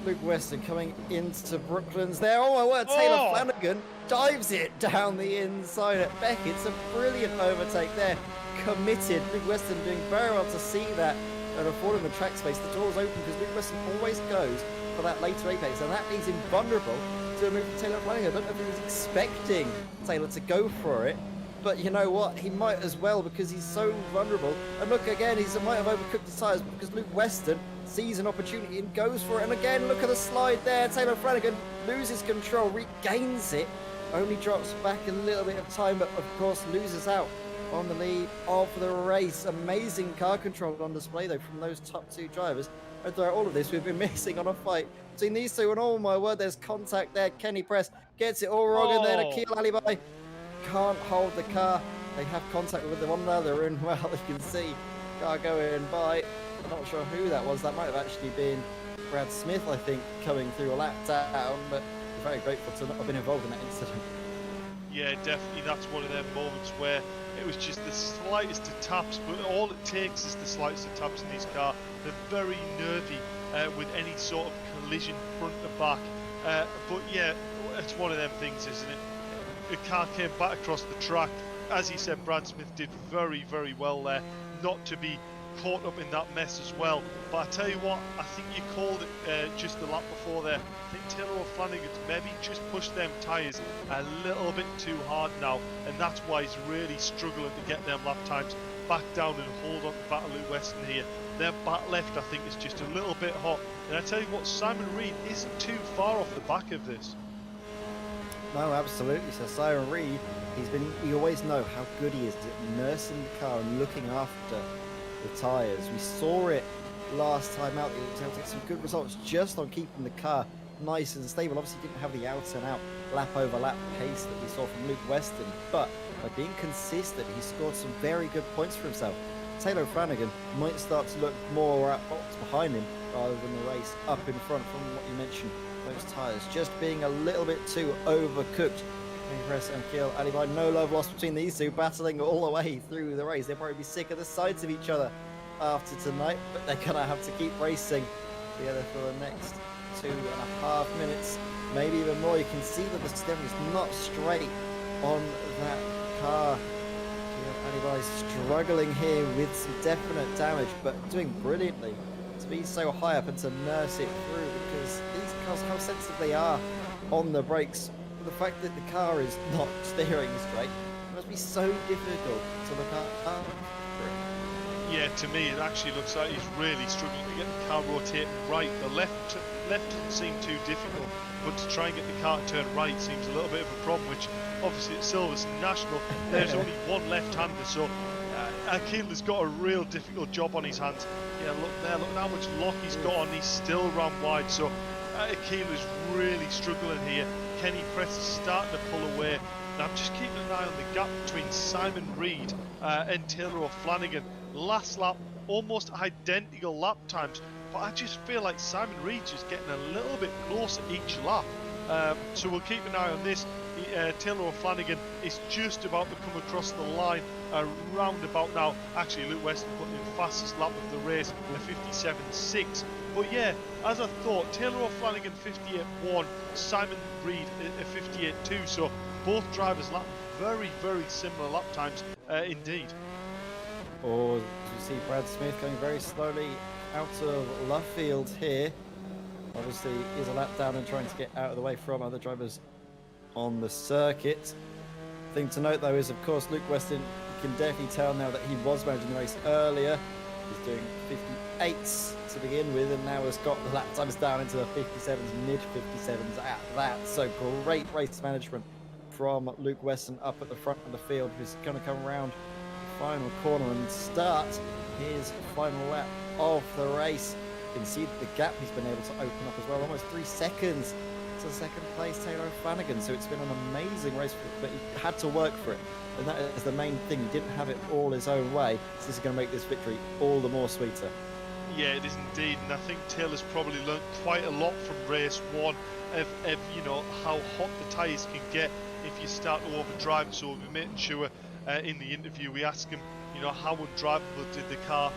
Luke Weston coming into Brooklands there. Oh my word, Taylor Flanagan dives it down the inside at Beck. It's a brilliant overtake there. Committed. Luke Weston doing very well to see that and affording the track space. The door's open because Luke Weston always goes for that later apex, and that leaves him vulnerable to a move from Taylor Flanagan. I don't know if he was expecting Taylor to go for it, but you know what? He might as well because he's so vulnerable. And look again, he might have overcooked the tyres because Luke Weston sees an opportunity and goes for it. And again, look at the slide there. Taylor Flanagan loses control, regains it, only drops back a little bit of time, but of course loses out on the lead of the race. Amazing car control on display though from those top 2 drivers. And throughout all of this, we've been missing on a fight between these 2, and oh my word, there's contact there. Kenny Press gets it all wrong, and then Akil Alibi can't hold the car. They have contact with one another, and well, you can see car going by. I'm not sure who that was. That might have actually been Brad Smith, I think, coming through a lap down, but we're very grateful to not have been involved in that incident. Yeah, definitely. That's one of them moments where it was just the slightest of taps, but all it takes is the slightest of taps in this car. They're very nervy with any sort of collision front to back. But yeah, it's one of them things, isn't it? The car came back across the track. As he said, Brad Smith did very, very well there not to be caught up in that mess as well. But I tell you what, I think you called it just the lap before there. I think Taylor O'Flanagan's maybe just pushed them tyres a little bit too hard now, and that's why he's really struggling to get them lap times back down and hold on to battle Luke Weston here. Their back left, I think, is just a little bit hot. And I tell you what, Simon Reed isn't too far off the back of this. No, absolutely. So Simon Reed, you always know how good he is at nursing the car and looking after the tyres. We saw it last time out. He was able to get some good results just on keeping the car nice and stable. Obviously didn't have the out and out lap over lap pace that we saw from Luke Weston, but by being consistent, he scored some very good points for himself. Taylor Flanagan might start to look more at what's behind him rather than the race up in front from what you mentioned, those tyres just being a little bit too overcooked. Press and Akil Alibi, no love lost between these 2, battling all the way through the race. They'll probably be sick of the sides of each other after tonight, but they're going to have to keep racing together for the next 2.5 minutes, maybe even more. You can see that the steering is not straight on that car. Alibi struggling here with some definite damage, but doing brilliantly to be so high up and to nurse it through, because these cars, how sensitive they are on the brakes. The fact that the car is not steering straight, it must be so difficult to look at. Yeah, to me it actually looks like he's really struggling to get the car rotating right. The left doesn't seem too difficult, but to try and get the car to turn right seems a little bit of a problem, which obviously at Silverstone National there's only one left-hander, so Akil has got a real difficult job on his hands. Yeah, look there, look how much lock he's got on, he's still ran wide, so Akil is really struggling here. Kenny Press is starting to pull away, and I'm just keeping an eye on the gap between Simon Reed and Taylor O'Flanagan. Last lap, almost identical lap times, but I just feel like Simon Reed's just getting a little bit closer each lap. So we'll keep an eye on this. Taylor O'Flanagan is just about to come across the line roundabout now. Actually, Luke Weston put in the fastest lap of the race, a 57.6. But yeah, as I thought, Taylor O'Flanagan 58.1, Simon Reed a 58.2. So both drivers lap very, very similar lap times indeed. Or as you see Brad Smith going very slowly out of Luffield here. Obviously is a lap down and trying to get out of the way from other drivers on the circuit. Thing to note though is of course Luke Weston, you can definitely tell now that he was managing the race earlier. He's doing 58s to begin with, and now has got the lap times down into the 57s, mid 57s at that. So great race management from Luke Weston up at the front of the field, who's going to come around the final corner and start his final lap of the race. You can see the gap he's been able to open up as well, almost 3 seconds to second place Taylor O'Flanagan. So it's been an amazing race, but he had to work for it, and that is the main thing. He didn't have it all his own way, so this is going to make this victory all the more sweeter. Yeah, it is indeed, and I think Taylor's probably learnt quite a lot from race 1 of you know, how hot the tyres can get if you start to overdrive. So we're making sure in the interview we ask him, you know, how undrivable did the car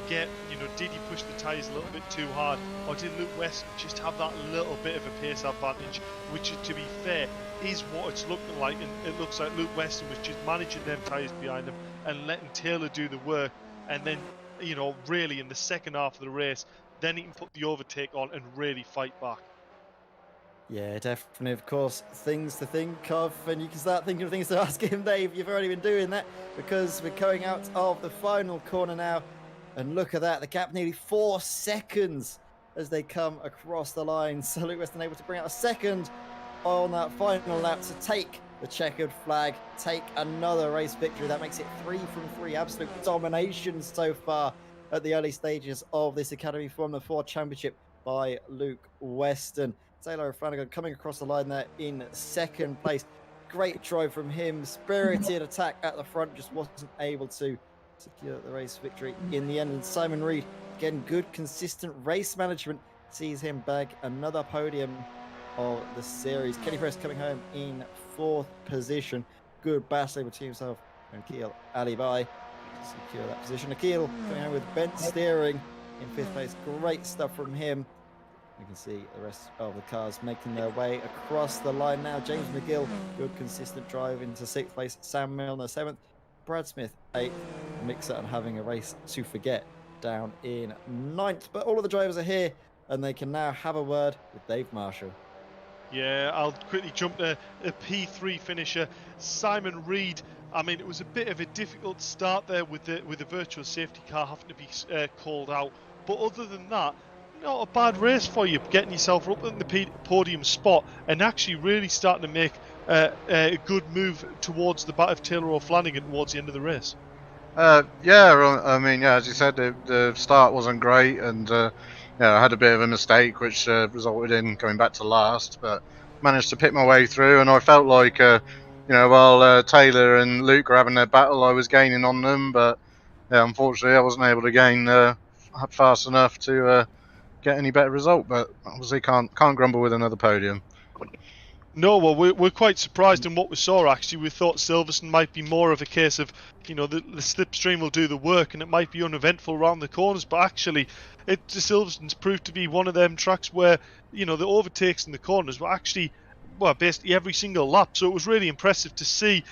get? You know, did he push the tyres a little bit too hard, or did Luke Weston just have that little bit of a pace advantage, which, to be fair, is what it's looking like. And it looks like Luke Weston was just managing them tyres behind him and letting Taylor do the work, and then, you know, really in the second half of the race, then he can put the overtake on and really fight back. Yeah, definitely. Of course, things to think of, and you can start thinking of things to ask him, Dave. You've already been doing that, because we're going out of the final corner now. And look at that, the gap nearly 4 seconds as they come across the line. So Luke Weston able to bring out a second on that final lap to take the checkered flag, take another race victory. That makes it 3 from 3. Absolute domination so far at the early stages of this Academy Formula 4 Championship by Luke Weston. Taylor O'Flanagan coming across the line there in second place. Great drive from him. Spirited attack at the front, just wasn't able to secure the race victory in the end. And Simon Reed, again, good consistent race management, sees him bag another podium of the series. Kenny Press coming home in 4th position. Good battle between himself and Akil Alibai to secure that position. Akil coming home with bent steering in 5th place. Great stuff from him. You can see the rest of the cars making their way across the line now. James McGill, good consistent drive into 6th place. Sam Milner 7th. Brad Smith 8th. Mick Sutton having a race to forget down in 9th. But all of the drivers are here, and they can now have a word with Dave Marshall. Yeah, I'll quickly jump to a P3 finisher, Simon Reed. I mean, it was a bit of a difficult start there with the virtual safety car having to be called out. But other than that, not a bad race for you, getting yourself up in the podium spot and actually really starting to make a good move towards the back of Taylor O'Flanagan towards the end of the race. Yeah, I mean, yeah, as you said, the start wasn't great, and yeah, I had a bit of a mistake, which resulted in going back to last, but managed to pick my way through, and I felt like, you know, while Taylor and Luke were having their battle, I was gaining on them, but yeah, unfortunately, I wasn't able to gain fast enough to get any better result, but obviously can't grumble with another podium. No, well, we're quite surprised in what we saw, actually. We thought Silverstone might be more of a case of, you know, the slipstream will do the work and it might be uneventful around the corners, but actually, Silverstone's proved to be one of them tracks where, you know, the overtakes in the corners were actually, well, basically every single lap, so it was really impressive to see.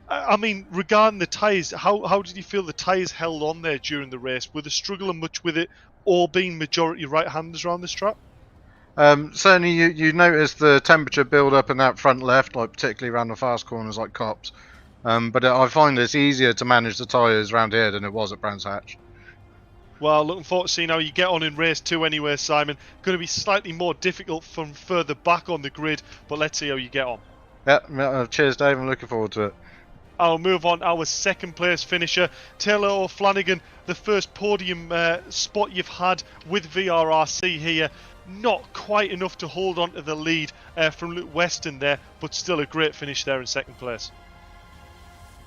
I mean, regarding the tyres, how did you feel the tyres held on there during the race? Were they struggling much with it, all being majority right-handers around this track? Certainly, you notice the temperature build up in that front left, like particularly around the fast corners like Cops. But I find it's easier to manage the tyres around here than it was at Brands Hatch. Well, looking forward to seeing how you get on in race 2 anyway, Simon. Going to be slightly more difficult from further back on the grid, but let's see how you get on. Yeah, cheers, Dave. I'm looking forward to it. I'll move on. Our second place finisher, Taylor O'Flanagan, the first podium spot you've had with VRRC here. Not quite enough to hold on to the lead from Luke Weston there, but still a great finish there in second place.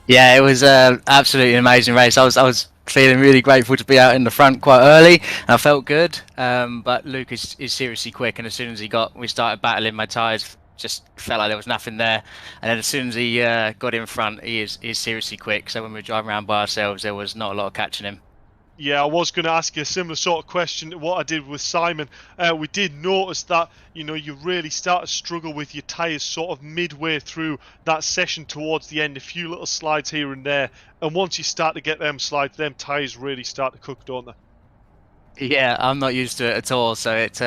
Yeah, it was absolutely an amazing race. I was feeling really grateful to be out in the front quite early. I felt good, but Luke is seriously quick, and as soon as we started battling, my tyres just felt like there was nothing there. And then as soon as he got in front, he is seriously quick. So when we were driving around by ourselves, there was not a lot of catching him. Yeah, I was going to ask you a similar sort of question to what I did with Simon. We did notice that, you know, you really start to struggle with your tyres sort of midway through that session towards the end. A few little slides here and there. And once you start to get them slides, them tyres really start to cook, don't they? Yeah, I'm not used to it at all, so it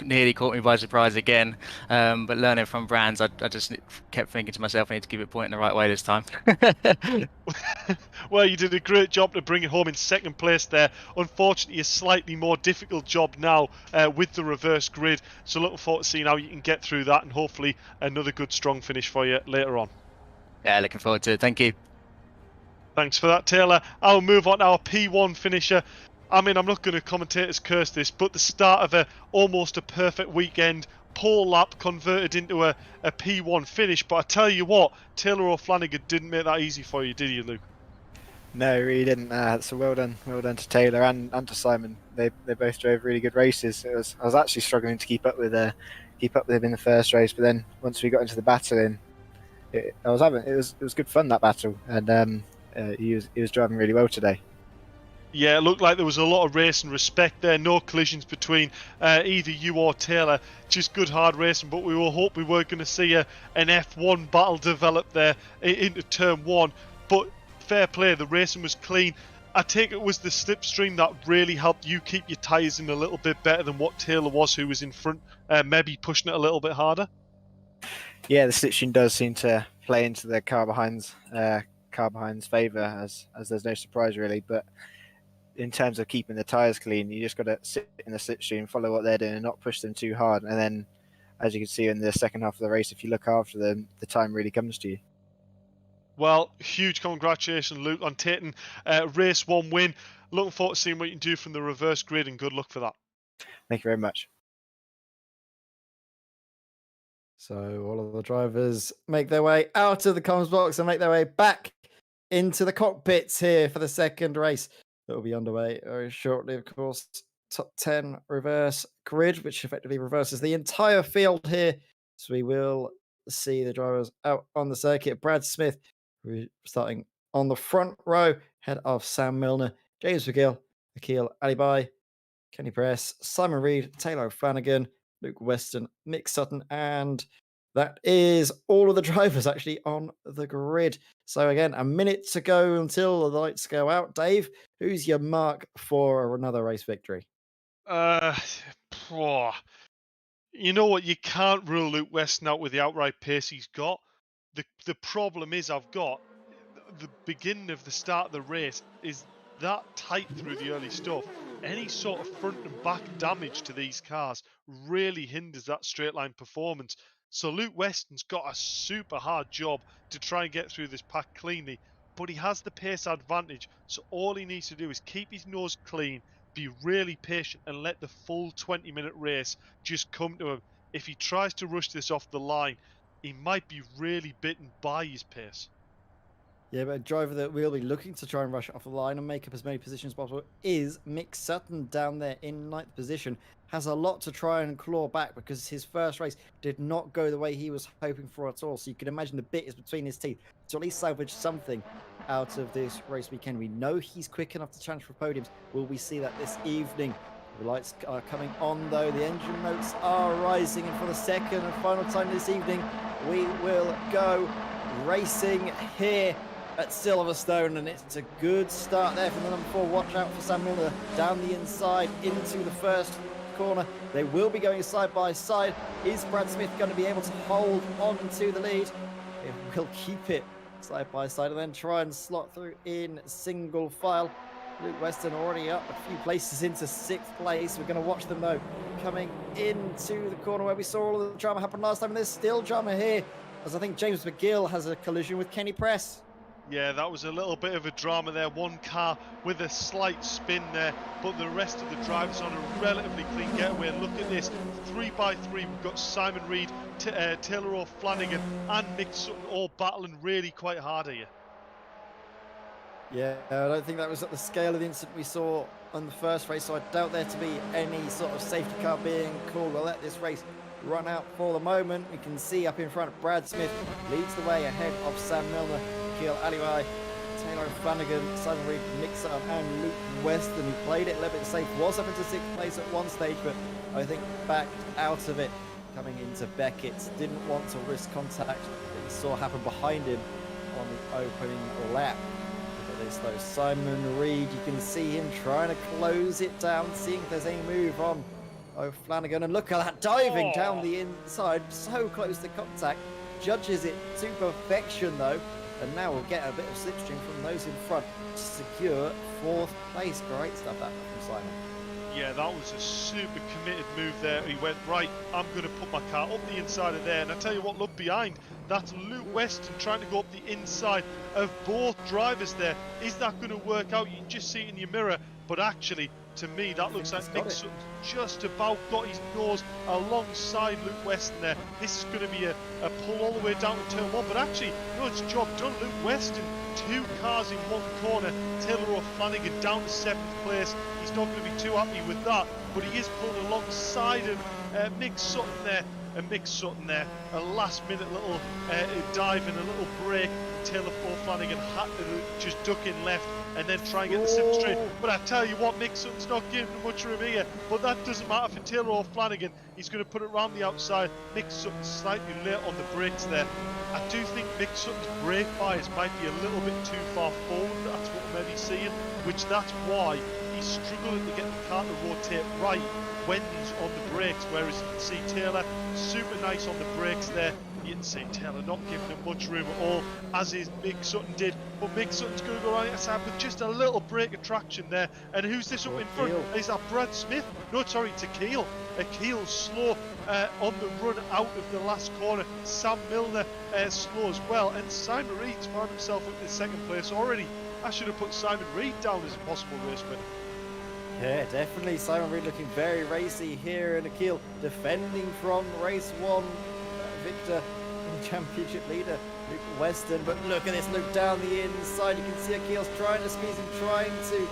nearly caught me by surprise again. But learning from Brands, I just kept thinking to myself, I need to keep it pointing the right way this time. Well, you did a great job to bring it home in second place there. Unfortunately, a slightly more difficult job now with the reverse grid. So looking forward to seeing how you can get through that, and hopefully another good, strong finish for you later on. Yeah, looking forward to it. Thank you. Thanks for that, Taylor. I'll move on to our P1 finisher, I mean, I'm not going to commentators curse this, but the start of almost a perfect weekend, pole lap converted into a P1 finish. But I tell you what, Taylor O'Flanagan didn't make that easy for you, did you, Luke? No, he really didn't. So well done to Taylor and to Simon. They both drove really good races. I was actually struggling to keep up with him in the first race, but then once we got into the battle, it was good fun, that battle, and he was driving really well today. Yeah, it looked like there was a lot of racing respect there. No collisions between either you or Taylor. Just good hard racing, but we were going to see an F1 battle develop there into turn 1. But fair play, the racing was clean. I take it was the slipstream that really helped you keep your tyres in a little bit better than what Taylor was, who was in front, maybe pushing it a little bit harder. Yeah, the slipstream does seem to play into the car behind's favour, as there's no surprise really. But in terms of keeping the tyres clean, you just got to sit in the slipstream, follow what they're doing, and not push them too hard. And then, as you can see in the second half of the race, if you look after them, the time really comes to you. Well, huge congratulations, Luke, on taking race 1 win. Looking forward to seeing what you can do from the reverse grid, and good luck for that. Thank you very much. So all of the drivers make their way out of the comms box and make their way back into the cockpits here for the second race. That will be underway very shortly, of course. Top 10 reverse grid, which effectively reverses the entire field here. So we will see the drivers out on the circuit. Brad Smith starting on the front row, head of Sam Milner, James McGill, Akil Alibai, Kenny Press, Simon Reed, Taylor O'Flanagan, Luke Weston, Mick Sutton, and that is all of the drivers actually on the grid. So again, a minute to go until the lights go out. Dave, who's your mark for another race victory? You know what? You can't rule Luke Weston out with the outright pace he's got. The problem is I've got the beginning of the start of the race is that tight through the early stuff. Any sort of front and back damage to these cars really hinders that straight line performance. So Luke Weston's got a super hard job to try and get through this pack cleanly, but he has the pace advantage. So all he needs to do is keep his nose clean, be really patient, and let the full 20-minute race just come to him. If he tries to rush this off the line, he might be really bitten by his pace. Yeah, but a driver that will be looking to try and rush off the line and make up as many positions as possible is Mick Sutton down there in 9th position. Has a lot to try and claw back because his first race did not go the way he was hoping for at all. So you can imagine the bit is between his teeth to at least salvage something out of this race weekend. We know he's quick enough to challenge for podiums. Will we see that this evening? The lights are coming on though. The engine notes are rising, and for the second and final time this evening, we will go racing here at Silverstone, and it's a good start there from the number 4. Watch out for Sam Milner down the inside into the first corner. They will be going side by side. Is Brad Smith going to be able to hold on to the lead? It will keep it side by side and then try and slot through in single file. Luke Weston already up a few places into 6th place. We're going to watch them though coming into the corner where we saw all of the drama happen last time, and there's still drama here as I think James McGill has a collision with Kenny Press. Yeah, that was a little bit of a drama there. One car with a slight spin there, but the rest of the drivers on a relatively clean getaway. Look at this, 3x3. We've got Simon Reed, Taylor O'Flanagan, and Mick Sutton all battling really quite hard here. Yeah, I don't think that was at the scale of the incident we saw on the first race, so I doubt there to be any sort of safety car being called. We'll let this race run out for the moment. We can see up in front, Brad Smith leads the way ahead of Sam Milner, Akil Alibai, Taylor O'Flanagan, Simon Reed, Mick Sutton, and Luke Weston, who played it a little bit safe, was up into 6th place at one stage, but I think backed out of it coming into Beckett. Didn't want to risk contact that we saw happen behind him on the opening lap. Look at this though, Simon Reed, you can see him trying to close it down, seeing if there's any move on O'Flanagan, and look at that diving down the inside, so close to contact, judges it to perfection though, and now we'll get a bit of slipstream from those in front to secure 4th place. Great stuff that from Simon. Yeah, that was a super committed move there. He went, right, I'm going to put my car up the inside of there, and I tell you what, look behind, that's Luke Weston trying to go up the inside of both drivers there. Is that going to work out? You can just see it in your mirror. but actually, to me, that looks like he's got Mick it. Sutton's just about got his nose alongside Luke Weston there. This is going to be a pull all the way down to turn 1, but actually, no, it's job done. Luke Weston, 2 cars in 1 corner. Taylor O'Flanagan down to 7th place. He's not going to be too happy with that, but he is pulled alongside him. Mick Sutton there. And Mick Sutton there, a last minute little dive and a little break. Taylor O'Flanagan had to just duck in left and then try and get the 7th straight. But I tell you what, Mick Sutton's not giving him much room here. But that doesn't matter for Taylor O'Flanagan. He's going to put it round the outside. Mick Sutton's slightly late on the brakes there. I do think Mick Sutton's brake bias might be a little bit too far forward. That's what we're maybe seeing, which that's why he's struggling to get the car to rotate right when he's on the brakes, whereas you can see Taylor super nice on the brakes there. You can see Taylor not giving him much room at all, as is Mick Sutton did. But Mick Sutton's going to go right outside with just a little brake of traction there. And who's this up in front? Is that Brad Smith? No, sorry, it's Akil. Akil's slow on the run out of the last corner. Sam Milner slow as well. And Simon Reed's found himself up in 2nd place already. I should have put Simon Reed down as a possible race winner. Yeah, definitely. Simon Reed looking very racy here, and Akil defending from race 1. Victor and championship leader Luke Weston. But look at this, look down the inside. You can see Akil's trying to squeeze him, trying to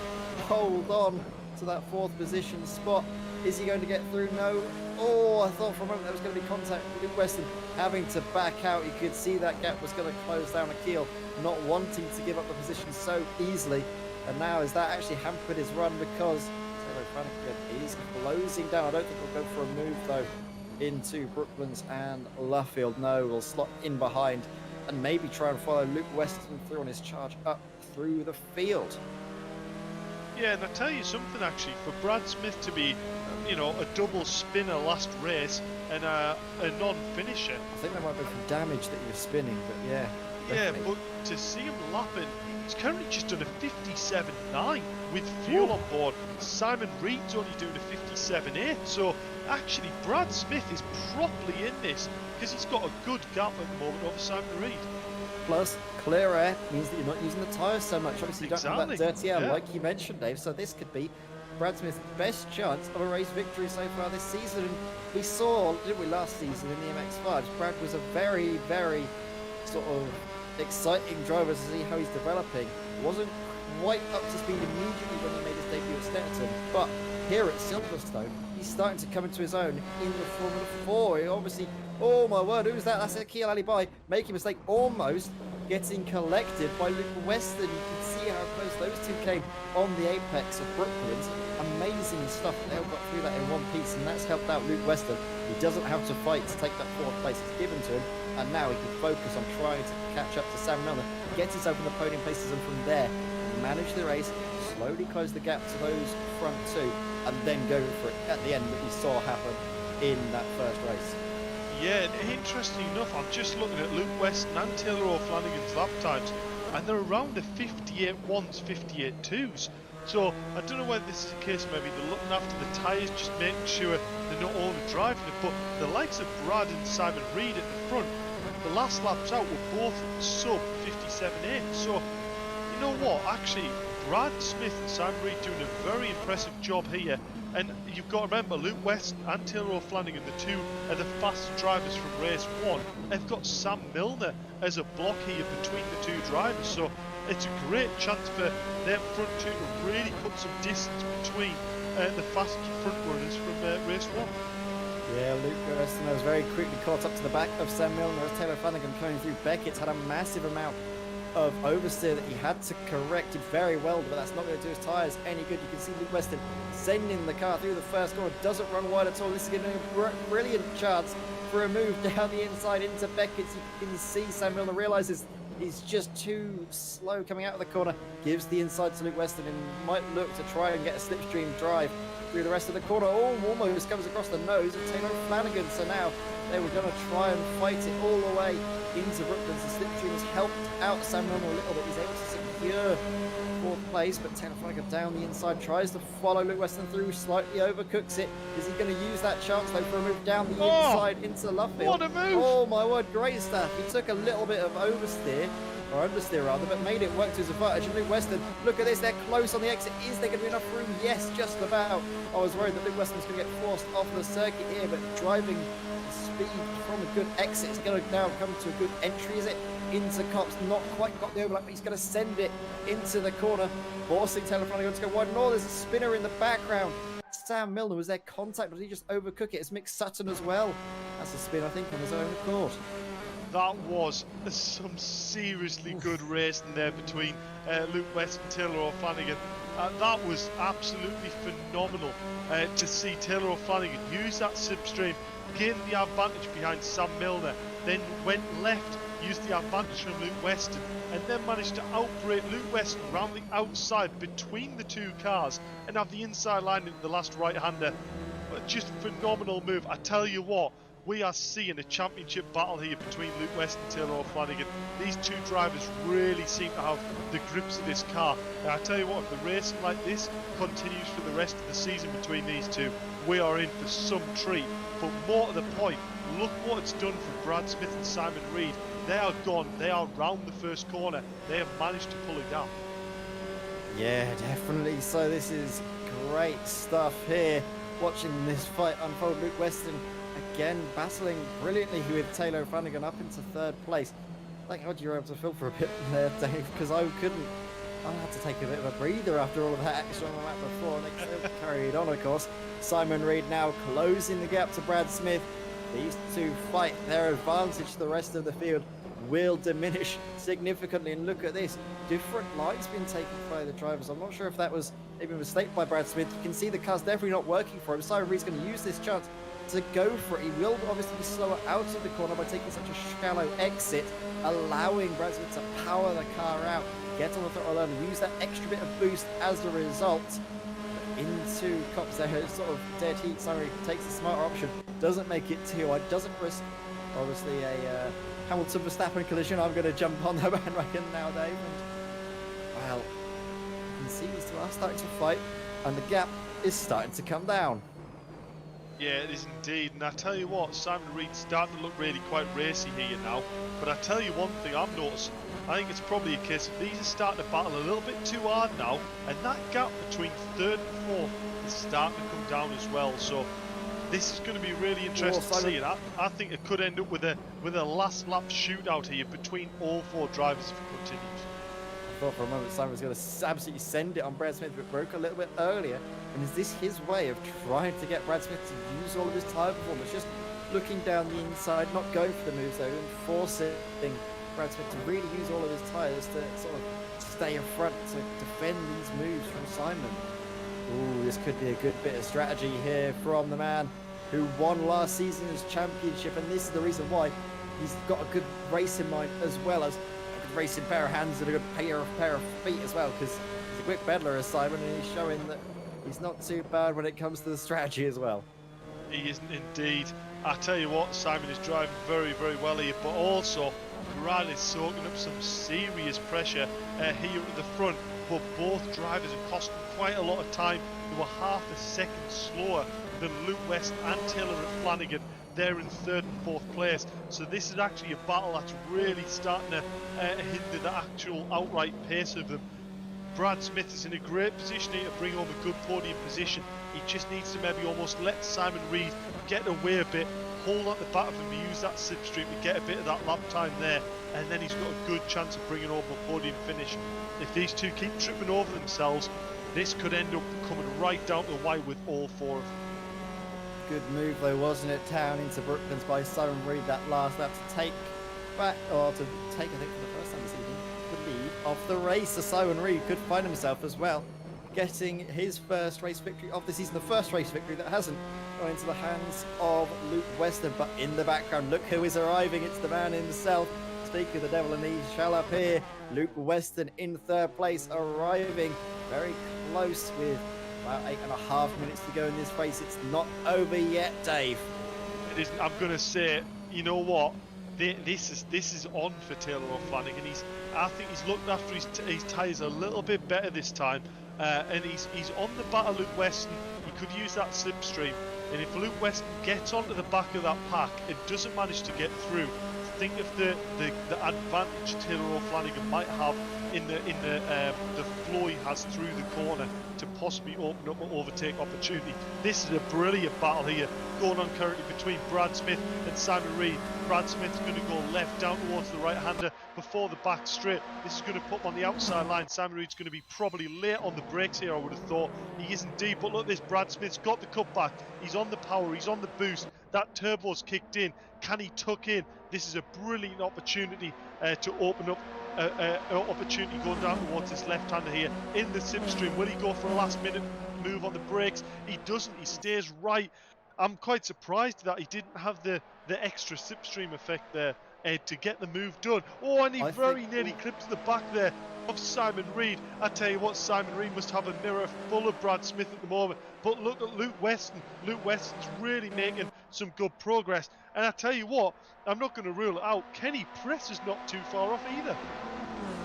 hold on to that 4th position spot. Is he going to get through? No. Oh, I thought for a moment there was going to be contact with Luke Weston having to back out. You could see that gap was going to close down. Akil not wanting to give up the position so easily. And now is that actually hampered his run, because Taylor O'Flanagan is closing down. I don't think we'll go for a move though into Brooklands and Luffield. No, we'll slot in behind and maybe try and follow Luke Weston through on his charge up through the field. Yeah, and I tell you something actually, for Brad Smith to be, a double spinner last race and a non-finisher. I think that might be from damage that he was spinning, but yeah. Yeah, definitely. but to see him lapping, he's currently just done a 57.9 with fuel on board. Simon Reed's only doing a 57.8, so actually Brad Smith is properly in this because he's got a good gap at the moment over Simon Reed. Plus, clear air means that you're not using the tyres so much. Obviously, you don't have that Exactly, dirty air, yeah. like you mentioned, Dave. So this could be Brad Smith's best chance of a race victory so far this season. And we saw, didn't we, last season in the MX5, Brad was a very, very sort of exciting driver to see how he's developing. Wasn't quite up to speed immediately when he made his debut at Stetton, but here at Silverstone, he's starting to come into his own in the Formula 4. He obviously, oh my word, who's that? That's Akil Ali, making a mistake, almost getting collected by Luke Weston. You can see how close those two came on the apex of Brooklands. Amazing stuff. They all got through that in one piece, and that's helped out Luke Weston. He doesn't have to fight to take that 4th place. It's given to him, and now he can focus on trying to catch up to Sam Milner, get himself in the podium places, and from there, manage the race, slowly close the gap to those front 2, and then go for it at the end that we saw happen in that first race. Yeah, and interesting enough, I'm just looking at Luke Weston and Taylor O'Flanagan's lap times, and they're around the 58.1s, 58.2s. So I don't know whether this is a case maybe they're looking after the tyres, just making sure they're not over driving it. But the likes of Brad and Simon Reed at the front, the last laps out were both sub 57.8. So you know what? Actually, Brad Smith and Simon Reed doing a very impressive job here. And you've got to remember, Luke Weston and Taylor O'Flanagan, the two are the fastest drivers from race 1. They've got Sam Milner as a block here between the two drivers. So it's a great chance for their front 2 to really put some distance between the fast front runners from race 1. Yeah, Luke Weston was very quickly caught up to the back of Sam Milner as Taylor Flanagan coming through. Beckett's had a massive amount of oversteer that he had to correct it very well, but that's not going to do his tyres any good. You can see Luke Weston sending the car through the first corner, doesn't run wide at all. This is going to be a brilliant chance for a move down the inside into Beckett's. You can see Sam Milner realises he's just too slow coming out of the corner, gives the inside to Luke Weston and might look to try and get a slipstream drive through the rest of the corner. Oh, almost comes across the nose of Taylor Flanagan. So now they were going to try and fight it all the way into Brooklands. The slipstream has helped out Sam Milner a little bit. He's able to secure 4th place, but Taylor Flanagan down the inside tries to follow Luke Weston through, slightly overcooks it. Is he going to use that chance though for a move down the inside into Luffield? What a move! Oh my word, great stuff. He took a little bit of oversteer or understeer rather, but made it work to his advantage. And Luke Weston, look at this, they're close on the exit. Is there going to be enough room? Yes, just about. I was worried that Luke Weston was going to get forced off the circuit here, but driving speed from a good exit is going to now come to a good entry, is it? Into Cops, not quite got the overlap, but he's going to send it into the corner, forcing Taylor Flanagan to go wide. And there's a spinner in the background. Sam Milner, was there contact, or did he just overcook it? It's Mick Sutton as well. That's a spin, I think, on his own accord. That was some seriously good racing there between Luke West and Taylor O'Flanagan. That was absolutely phenomenal to see Taylor O'Flanagan use that slipstream, gain the advantage behind Sam Milner, then went left, used the advantage from Luke Weston, and then managed to outbrake Luke Weston around the outside between the two cars and have the inside line in the last right-hander. Just phenomenal move. I tell you what, we are seeing a championship battle here between Luke West and Taylor O'Flanagan. These two drivers really seem to have the grips of this car. And I tell you what, if the racing like this continues for the rest of the season between these two, we are in for some treat. But more to the point, look what it's done for Brad Smith and Simon Reed. They are gone, they are round the first corner, they have managed to pull it down. Yeah, definitely. So this is great stuff here. Watching this fight unfold, Luke Weston again battling brilliantly with Taylor Flanagan up into third place. Thank God you were able to fill for a bit there, Dave, because I couldn't. I had to take a bit of a breather after all of that action on the lap before. They carried on, of course. Simon Reed now closing the gap to Brad Smith. These two fight. Their advantage to the rest of the field will diminish significantly. And look at this, different lights being taken by the drivers. I'm not sure if that was maybe a mistake by Brad Smith. You can see the car's definitely not working for him. Simon Reed's going to use this chance to go for it. He will obviously be slower out of the corner by taking such a shallow exit, allowing Brad Smith to power the car out, get on the throttle and use that extra bit of boost as a result. Into Cops there, it's sort of dead heat. Simon Reed takes the smarter option, doesn't make it too wide, doesn't risk obviously a Hamilton Verstappen collision. I'm going to jump on the bandwagon now, Dave. And, well, you can see these two are starting to fight, and the gap is starting to come down. Yeah, it is indeed. And I tell you what, Simon Reed's starting to look really quite racy here now. But I tell you one thing I'm noticing. I think it's probably a case of these are starting to battle a little bit too hard now, and that gap between third and fourth is starting to come down as well. So this is going to be really interesting to see. And I think it could end up with a last lap shootout here between all four drivers if it continues. I thought for a moment Simon was going to absolutely send it on Brad Smith, but broke a little bit earlier. And is this his way of trying to get Brad Smith to use all of his tyre performance? Just looking down the inside, not going for the moves though, and forcing Brad Smith to really use all of his tyres to sort of stay in front, to defend these moves from Simon. Ooh, this could be a good bit of strategy here from the man who won last season's championship, and this is the reason why he's got a good race in mind, as well as a good racing pair of hands and a good pair of feet as well, because he's a quick peddler as Simon, and he's showing that he's not too bad when it comes to the strategy as well. He isn't indeed. I tell you what, Simon is driving very, very well here, but also Brad is soaking up some serious pressure here at the front. But both drivers are costing quite a lot of time. They were half a second slower than Luke West and Taylor Flanagan. They're in third and fourth place. So this is actually a battle that's really starting to hinder the actual outright pace of them. Brad Smith is in a great position here to bring home a good podium position. He just needs to maybe almost let Simon Reed get away a bit, hold at the back of him, use that slipstream to get a bit of that lap time there, and then he's got a good chance of bringing home a podium finish. If these two keep tripping over themselves, this could end up coming right down to the wire with all four of them. Good move though, wasn't it? Down into Brooklands by Simon Reed that last lap to take back, or to take, I think for the first time this evening, the lead of the race. So Simon Reed could find himself as well getting his first race victory of the season, the first race victory that hasn't gone into the hands of Luke Weston. But in the background, look who is arriving. It's the man himself. Speak of the devil, and he shall appear. Luke Weston in third place, arriving very close with about 8.5 minutes to go in this race. It's not over yet, Dave. It isn't. I'm going to say, you know what? This is on for Taylor O'Flanagan. I think he's looked after his tyres a little bit better this time, and he's on the back of Luke Weston. He could use that slipstream, and if Luke Weston gets onto the back of that pack and doesn't manage to get through, think of the advantage Taylor O'Flanagan might have in the flow he has through the corner to possibly open up an overtake opportunity. This is a brilliant battle here going on currently between Brad Smith and Simon Reed. Brad Smith's going to go left down towards the right-hander before the back straight. This is going to put him on the outside line. Simon Reed's going to be probably late on the brakes here, I would have thought. He is indeed, but look, this Brad Smith's got the cutback. He's on the power, he's on the boost. That turbo's kicked in. Can he tuck in? This is a brilliant opportunity to open up an opportunity going down towards this left-hander here in the slipstream. Will he go for a last-minute move on the brakes? He doesn't. He stays right. I'm quite surprised that he didn't have the extra slipstream effect there to get the move done. Oh, and he very nearly clips the back there of Simon Reed. I tell you what, Simon Reed must have a mirror full of Brad Smith at the moment. But look at Luke Weston. Luke Weston's really making some good progress. And I tell you what, I'm not going to rule it out. Kenny Press is not too far off either.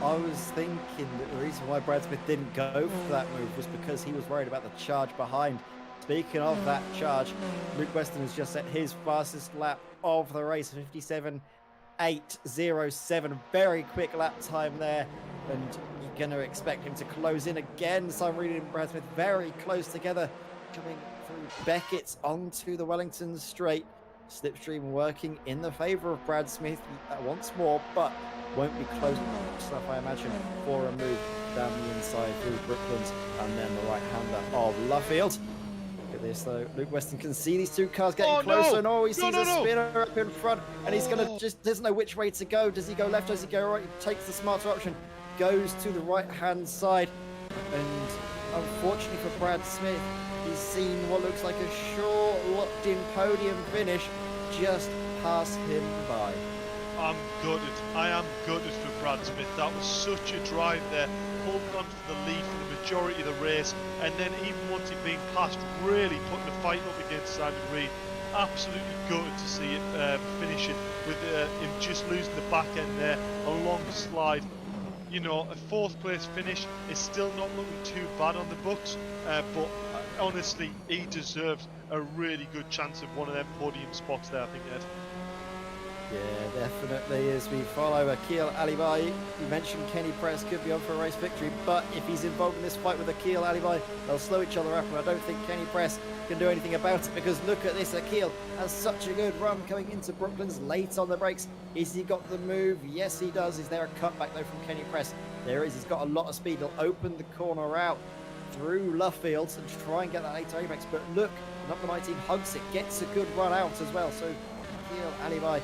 I was thinking that the reason why Brad Smith didn't go for that move was because he was worried about the charge behind. Speaking of that charge, Luke Weston has just set his fastest lap of the race, 57.807. Very quick lap time there, and you're going to expect him to close in again. Simon Reed and Brad Smith very close together, coming through Beckett's onto the Wellington straight. Slipstream working in the favour of Brad Smith once more, but won't be close enough, I imagine, for a move down the inside through Brooklands and then the right-hander of Luffield. Look at this though, Luke Weston can see these two cars getting closer. No, he sees a spinner up in front, and he's going to just doesn't know which way to go. Does he go left? Does he go right? He takes the smarter option, goes to the right-hand side, and unfortunately for Brad Smith, he's seen what looks like a short locked-in podium finish just pass him by. I'm gutted. I am gutted for Brad Smith. That was such a drive there, holding on to the lead for the majority of the race, and then even once he'd been passed, really putting the fight up against Simon Reed. Absolutely gutted to see it finishing with him just losing the back end there, a long slide. You know, a fourth place finish is still not looking too bad on the books, but honestly, he deserves a really good chance of one of them podium spots there, I think, Ed. Yeah, definitely. As we follow Akil Alibai, you mentioned Kenny Press could be on for a race victory, but if he's involved in this fight with Akil Alibai, they'll slow each other up, and I don't think Kenny Press can do anything about it, because look at this, Akil has such a good run coming into Brooklands late on the brakes. Is he got the move? Yes, he does. Is there a cutback though from Kenny Press? There is. He's got a lot of speed. He'll open the corner out through Luffield and try and get that later apex, but look, number 19 hugs it, gets a good run out as well. So Akil Alibai,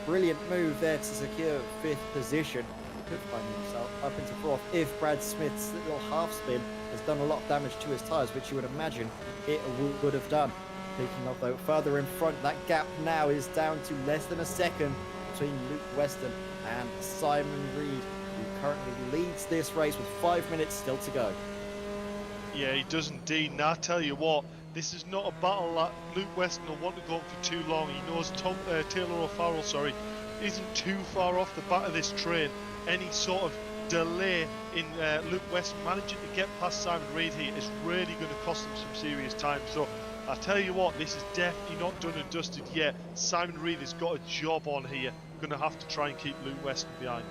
brilliant move there to secure 5th position. He could find himself up into 4th if Brad Smith's little half spin has done a lot of damage to his tyres, which you would imagine it would have done. Speaking of though, further in front, that gap now is down to less than a second between Luke Weston and Simon Reed, who currently leads this race with 5 minutes still to go. Yeah, he does indeed. And I tell you what, this is not a battle that Luke Weston will want to go on for too long. He knows Taylor O'Farrell, isn't too far off the back of this train. Any sort of delay in Luke Weston managing to get past Simon Reed here is really going to cost him some serious time. So I tell you what, this is definitely not done and dusted yet. Simon Reed has got a job on here. Going to have to try and keep Luke Weston behind.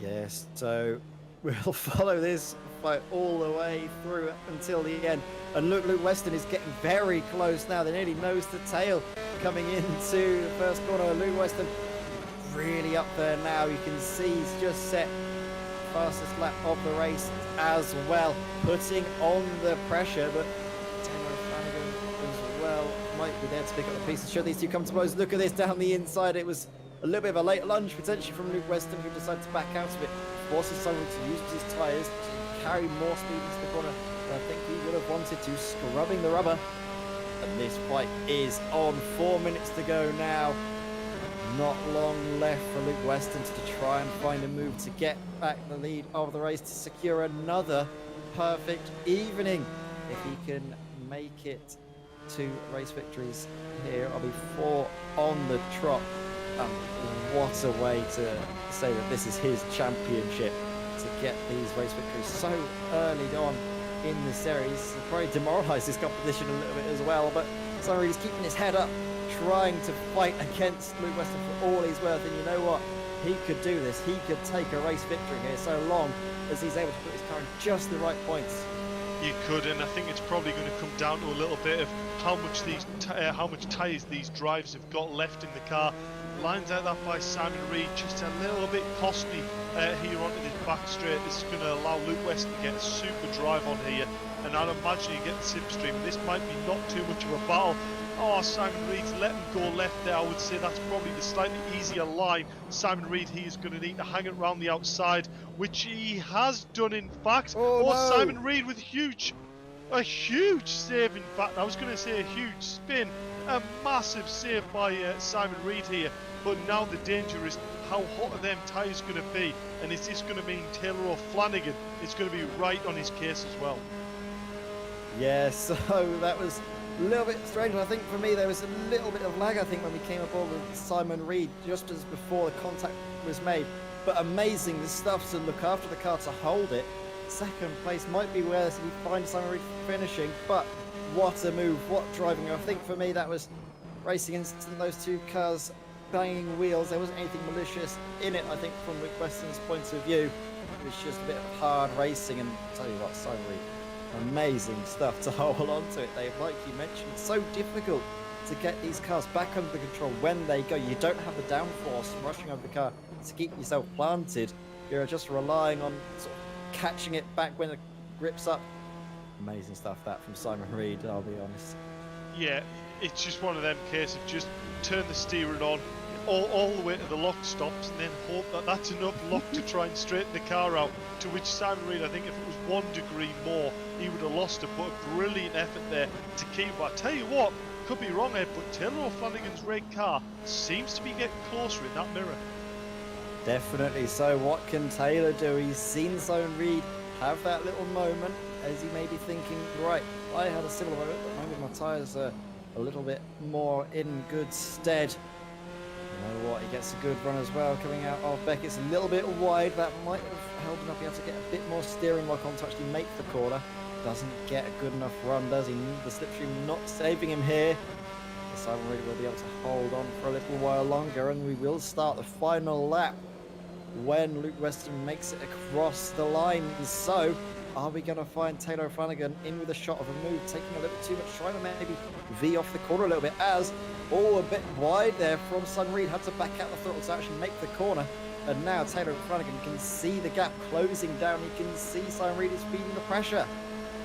Yes, so we'll follow this fight all the way through until the end. And look, Luke Weston is getting very close now. They're nearly nose to tail coming into the first corner. Luke Weston really up there now. You can see he's just set fastest lap of the race as well, putting on the pressure, but Taylor Flanagan as well might be there to pick up the pieces. Should these two come to blows? Look at this down the inside. It was a little bit of a late lunge potentially from Luke Weston, who decided to back out of it, forces someone to use his tyres to carry more speed into the corner. I think he would have wanted to, scrubbing the rubber. And this fight is on. 4 minutes to go now. Not long left for Luke Weston to try and find a move to get back the lead of the race, to secure another perfect evening. If he can make it 2 race victories here, I'll be 4 on the trot. What a way to say that this is his championship, to get these race victories so early on in the series. Probably demoralised this competition a little bit as well, but Simon Reed is keeping his head up, trying to fight against Luke Weston for all he's worth, and you know what? He could do this. He could take a race victory here so long as he's able to put his car in just the right points. You could, and I think it's probably going to come down to a little bit of how much tyres these drivers have got left in the car. Lines out that by Simon Reed, just a little bit costly here onto this back straight. This is going to allow Luke Weston to get a super drive on here, and I'd imagine you get the slipstream. This might be not too much of a battle. Oh, Simon Reed's let him go left there. I would say that's probably the slightly easier line. Simon Reed, he is going to need to hang it around the outside, which he has done in fact. Oh, no. Simon Reed with a huge save in fact. I was going to say a huge spin. A massive save by Simon Reed here. But now the danger is how hot are them tyres going to be? And is this going to mean Taylor O'Flanagan is going to be right on his case as well? Yeah, so that was a little bit strange. I think for me there was a little bit of lag, I think, when we came aboard with Simon Reed just as before the contact was made. But amazing the stuff to look after the car, to hold it. Second place might be where we find Simon Reed finishing, but what a move, what driving. I think for me that was racing against those two cars, banging wheels. There wasn't anything malicious in it, I think, from Mick Weston's point of view. It was just a bit of hard racing, and I'll tell you what, Simon Reed, amazing stuff to hold on to it, Dave. Like you mentioned, it's so difficult to get these cars back under control when they go. You don't have the downforce rushing over the car to keep yourself planted. You're just relying on sort of catching it back when it grips up. Amazing stuff that from Simon Reed, I'll be honest. Yeah, it's just one of them cases of just turn the steering on all the way to the lock stops and then hope that that's enough lock to try and straighten the car out, to which Simon Reed, I think if it was 1 degree more he would have lost it, but a brilliant effort there to keep. But I tell you what, could be wrong here, but Taylor O'Flanagan's red car seems to be getting closer in that mirror. Definitely. So what can Taylor do? He's seen Simon Reed have that little moment as he may be thinking, right, I had a similar moment, but maybe my tyres are a little bit more in good stead. You know what, he gets a good run as well coming out of Beckett's a little bit wide. That might have held him up. He had to get a bit more steering lock on to actually make the corner. Doesn't get a good enough run, does he? The slipstream not saving him here. Simon Reed will be able to hold on for a little while longer, and we will start the final lap when Luke Weston makes it across the line. So, are we going to find Taylor O'Flanagan in with a shot of a move, taking a little too much, trying to maybe V off the corner a little bit, as, a bit wide there from Simon Reed, had to back out the throttle to actually make the corner. And now Taylor O'Flanagan can see the gap closing down. He can see Simon Reed is feeding the pressure.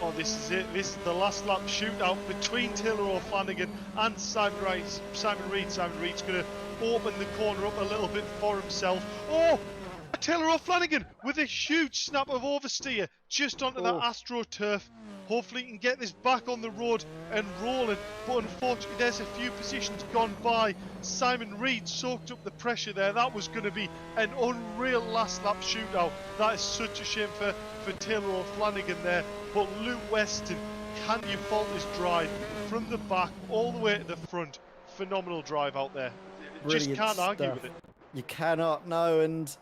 Oh, this is it. This is the last lap shootout between Taylor O'Flanagan and Simon Reed. Simon Reed's going to open the corner up a little bit for himself. Oh! Taylor O'Flanagan with a huge snap of oversteer just onto that AstroTurf. Hopefully he can get this back on the road and rolling, but unfortunately there's a few positions gone by. Simon Reed soaked up the pressure there. That was going to be an unreal last lap shootout. That is such a shame for Taylor O'Flanagan there. But Luke Weston, can you fault his drive from the back all the way to the front? Phenomenal drive out there. Brilliant Just can't argue stuff. with it. You cannot, no, and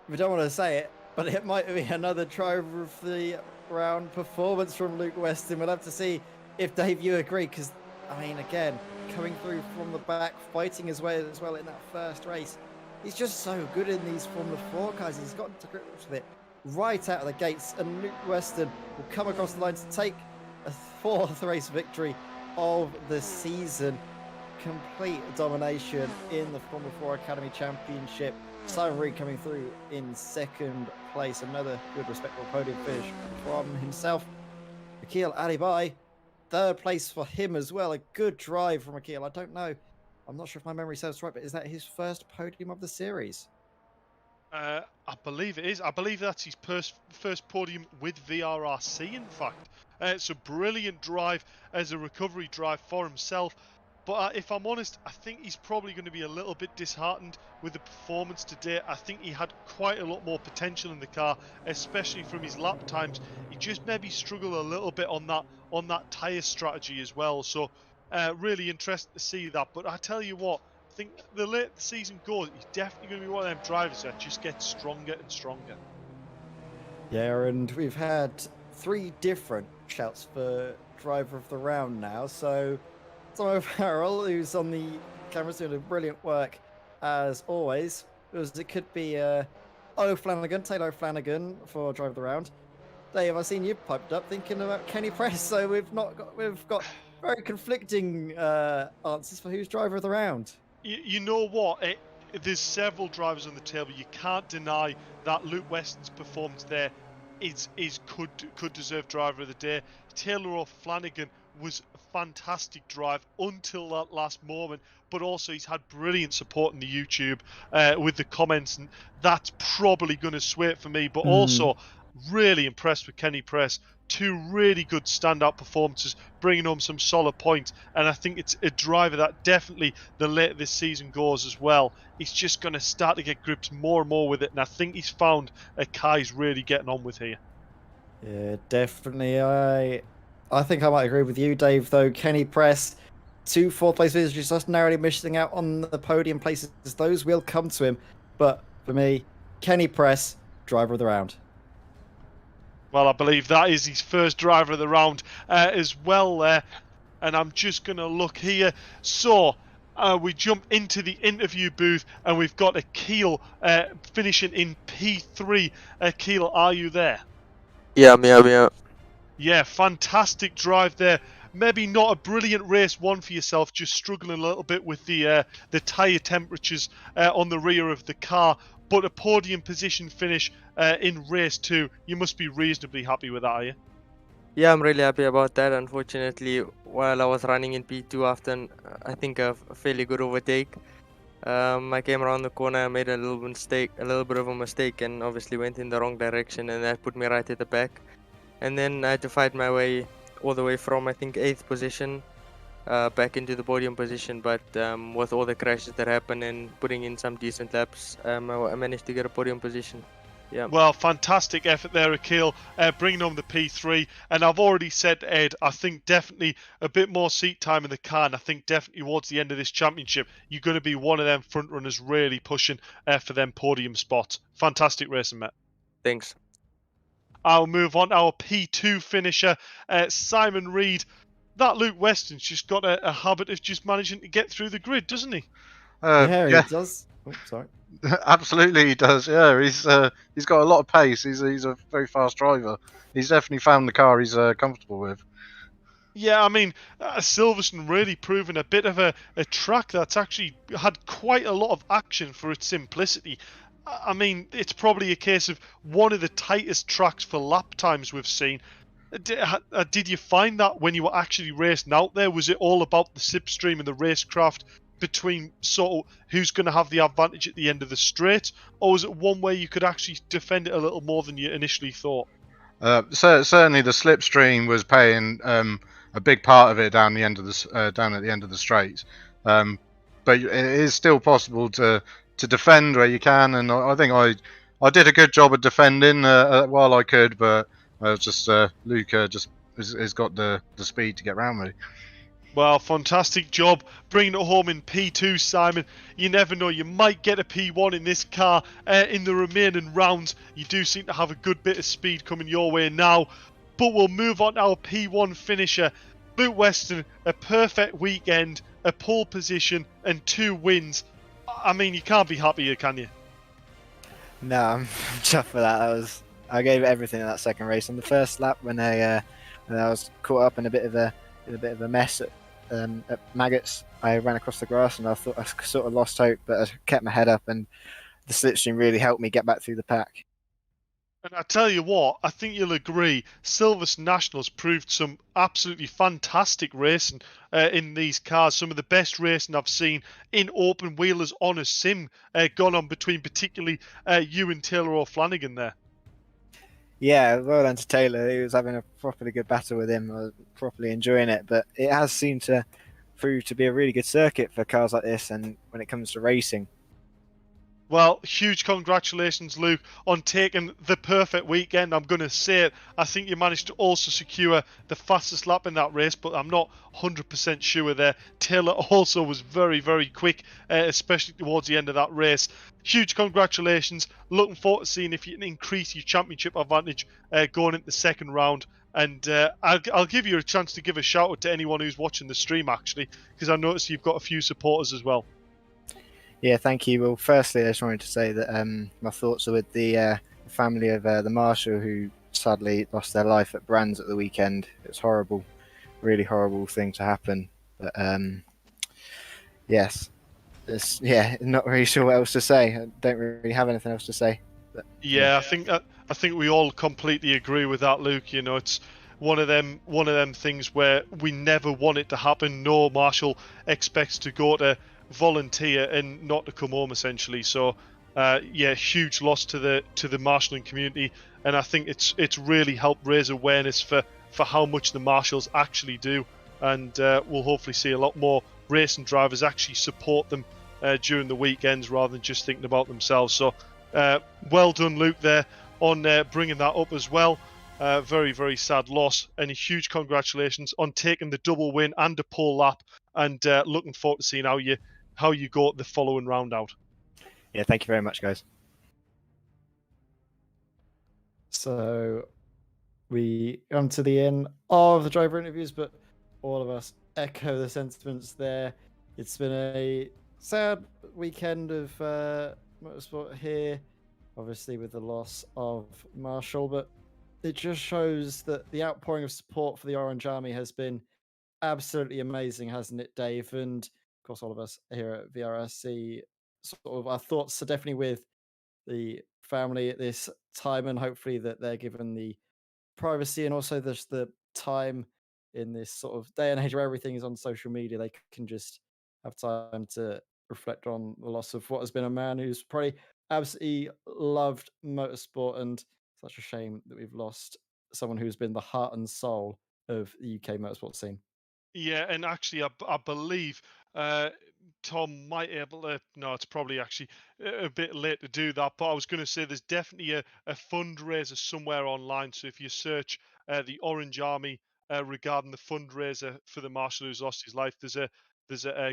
we don't want to say it, but it might be another driver of the round performance from Luke Weston. We'll have to see if, Dave, you agree, because, I mean, again, coming through from the back, fighting his way as well in that first race. He's just so good in these Formula 4 cars. He's gotten to grips with it right out of the gates, and Luke Weston will come across the line to take a 4th race victory of the season. Complete domination in the Formula 4 Academy Championship. Simon Reed coming through in 2nd place. Another good, respectable podium finish from himself. Akil Alibai, 3rd place for him as well. A good drive from Akil. I don't know. I'm not sure if my memory serves right, but is that his first podium of the series? I believe it is. I believe that's his first podium with VRRC, in fact. It's a brilliant drive as a recovery drive for himself. But if I'm honest, I think he's probably going to be a little bit disheartened with the performance today. I think he had quite a lot more potential in the car, especially from his lap times. He just maybe struggled a little bit on that tyre strategy as well. So really interested to see that. But I tell you what, I think the later the season goes, he's definitely going to be one of them drivers that just gets stronger and stronger. Yeah, and we've had 3 different shouts for driver of the round now. So Tom O'Farrell, who's on the cameras doing brilliant work as always. It could be O'Flanagan, Taylor O'Flanagan for Drive of the Round. Dave, I've seen you piped up thinking about Kenny Press, so we've got very conflicting answers for who's driver of the round. You know what? There's several drivers on the table. You can't deny that Luke Weston's performance there could deserve driver of the day. Taylor O'Flanagan was a fantastic drive until that last moment, but also he's had brilliant support in the YouTube with the comments, and that's probably going to sway it for me. But also really impressed with Kenny Press. 2 really good standout performances, bringing home some solid points. And I think it's a driver that definitely, the later this season goes as well, he's just going to start to get grips more and more with it. And I think he's found a car he's really getting on with here. Yeah, definitely. I think I might agree with you, Dave, though. Kenny Press, 2 4th-place finishes, just narrowly missing out on the podium places. Those will come to him. But for me, Kenny Press, driver of the round. Well, I believe that is his first driver of the round as well there. And I'm just going to look here. So we jump into the interview booth and we've got Akil finishing in P3. Akil, are you there? Yeah, I'm here. Yeah, fantastic drive there. Maybe not a brilliant race one for yourself, just struggling a little bit with the tyre temperatures on the rear of the car. But a podium position finish in race 2, you must be reasonably happy with that, are you? Yeah, I'm really happy about that. Unfortunately, while I was running in P2 after, I think, a fairly good overtake, I came around the corner, I made a little bit of a mistake, and obviously went in the wrong direction, and that put me right at the back. And then I had to fight my way all the way from, I think, 8th position back into the podium position. But with all the crashes that happened and putting in some decent laps, I managed to get a podium position. Yeah. Well, fantastic effort there, Akil, bringing home the P3. And I've already said to Ed, I think definitely a bit more seat time in the car. And I think definitely towards the end of this championship, you're going to be one of them front runners really pushing for them podium spots. Fantastic racing, Matt. Thanks. I'll move on. Our P2 finisher, Simon Reed. That Luke Weston's just got a habit of just managing to get through the grid, doesn't he? Yeah, he does. Oh, sorry. Absolutely, he does. Yeah, he's got a lot of pace. He's a very fast driver. He's definitely found the car he's comfortable with. Yeah, I mean, Silverstone really proving a bit of a track that's actually had quite a lot of action for its simplicity. I mean, it's probably a case of one of the tightest tracks for lap times we've seen. Did you find that when you were actually racing out there? Was it all about the slipstream and the racecraft between sort of who's going to have the advantage at the end of the straight, or was it one where you could actually defend it a little more than you initially thought? Certainly, the slipstream was playing a big part of it down the end of the down at the end of the straight. But it is still possible to defend where you can, and I think I did a good job of defending while I could, but just Luca just has got the speed to get round me. Well, fantastic job bringing it home in P2, Simon. You never know, you might get a P1 in this car in the remaining rounds. You do seem to have a good bit of speed coming your way now. But we'll move on to our P1 finisher. Luke Weston, a perfect weekend, a pole position and 2 wins. I mean, you can't be happier, can you? No, I'm chuffed for that. I gave it everything in that second race. On the first lap, when I was caught up in a bit of a mess at Maggots, I ran across the grass and I thought I sort of lost hope, but I kept my head up, and the slipstream really helped me get back through the pack. And I tell you what, I think you'll agree, Silverstone Nationals proved some absolutely fantastic racing in these cars. Some of the best racing I've seen in open wheelers on a sim gone on between particularly you and Taylor O'Flanagan there. Yeah, well done to Taylor. He was having a properly good battle with him. I was properly enjoying it, but it has seemed to prove to be a really good circuit for cars like this, and when it comes to racing. Well, huge congratulations, Luke, on taking the perfect weekend. I'm going to say it. I think you managed to also secure the fastest lap in that race, but I'm not 100% sure there. Taylor also was very, very quick, especially towards the end of that race. Huge congratulations. Looking forward to seeing if you can increase your championship advantage going into the second round. And I'll give you a chance to give a shout out to anyone who's watching the stream, actually, because I noticed you've got a few supporters as well. Yeah, thank you. Well, firstly, I just wanted to say that my thoughts are with the family of the marshal who sadly lost their life at Brands at the weekend. It's horrible, really horrible thing to happen. But yes, not really sure what else to say. I don't really have anything else to say. But, yeah, I think we all completely agree with that, Luke. You know, it's one of them things where we never want it to happen. No marshal expects to go to volunteer and not to come home, essentially. So yeah, huge loss to the marshalling community, and I think it's really helped raise awareness for how much the marshals actually do, and we'll hopefully see a lot more racing drivers actually support them during the weekends rather than just thinking about themselves. So well done, Luke, there on bringing that up as well. Very, very sad loss, and a huge congratulations on taking the double win and a pole lap, and looking forward to seeing how you go the following round out. yeah, thank you very much, guys. So we come to the end of the driver interviews, but all of us echo the sentiments there. It's been a sad weekend of motorsport here, obviously with the loss of Marshall, but it just shows that the outpouring of support for the Orange Army has been absolutely amazing, hasn't it, Dave? And of course, all of us here at VRRC, sort of our thoughts are definitely with the family at this time, and hopefully that they're given the privacy and also the time in this sort of day and age where everything is on social media. They can just have time to reflect on the loss of what has been a man who's probably absolutely loved motorsport, and such a shame that we've lost someone who's been the heart and soul of the UK motorsport scene. Yeah, and actually, I believe Tom might be able to. No, it's probably actually a bit late to do that. But I was going to say there's definitely a fundraiser somewhere online. So if you search the Orange Army regarding the fundraiser for the marshal who's lost his life, there's a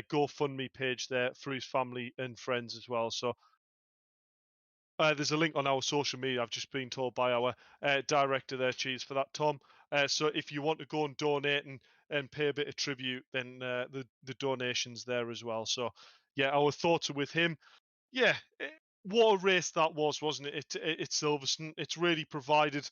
GoFundMe page there for his family and friends as well. So there's a link on our social media. I've just been told by our director there. Cheers for that, Tom. So if you want to go and donate and pay a bit of tribute, then the donation's there as well. So yeah, our thoughts are with him. Yeah, what a race that was, wasn't it? It's Silverstone. It's really provided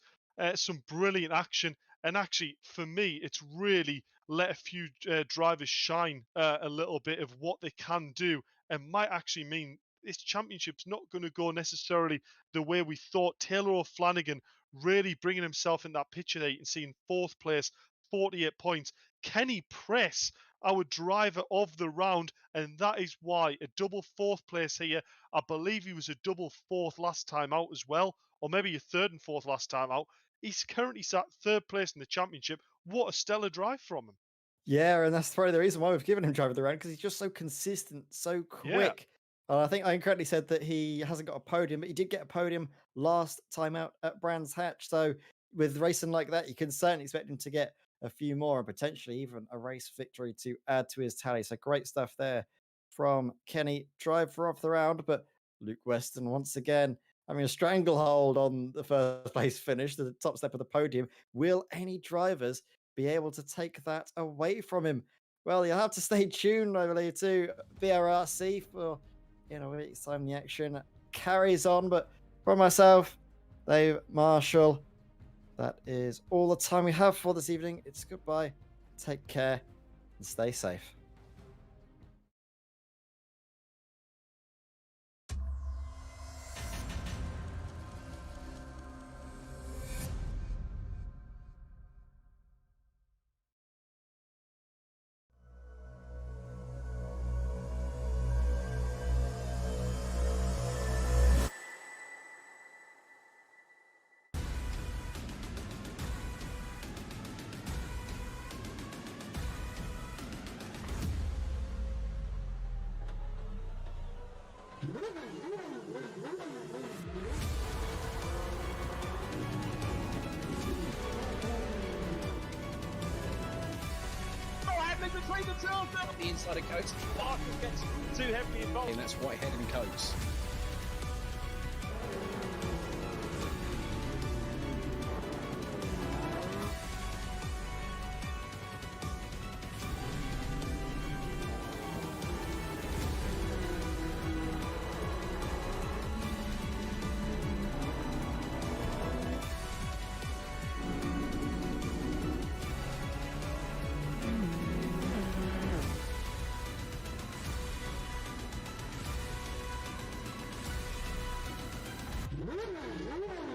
some brilliant action, and actually, for me, it's really let a few drivers shine a little bit of what they can do, and might actually mean this championship's not going to go necessarily the way we thought. Taylor O'Flanagan really bringing himself in that picture eight and seeing fourth place, 48 points. Kenny Press, our driver of the round, and that is why a double fourth place here. I believe he was a double fourth last time out as well, or maybe a third and fourth last time out. He's currently sat third place in the championship. What a stellar drive from him. Yeah, and that's probably the reason why we've given him driver of the round, because he's just so consistent, so quick. I think I incorrectly said that he hasn't got a podium, but he did get a podium last time out at Brands Hatch. So with racing like that, you can certainly expect him to get a few more and potentially even a race victory to add to his tally. So great stuff there from Kenny, driver of the round. But Luke Weston, once again, having a stranglehold on the first place finish, the top step of the podium. Will any drivers be able to take that away from him? Well, you'll have to stay tuned, I believe, to VRRC for in a week's time. The action carries on. But from myself, Dave Marshall, that is all the time we have for this evening. It's goodbye. Take care and stay safe. Between the two of them. The inside of Coates. Parker gets too heavily involved. And that's Whitehead and Coates. Woo!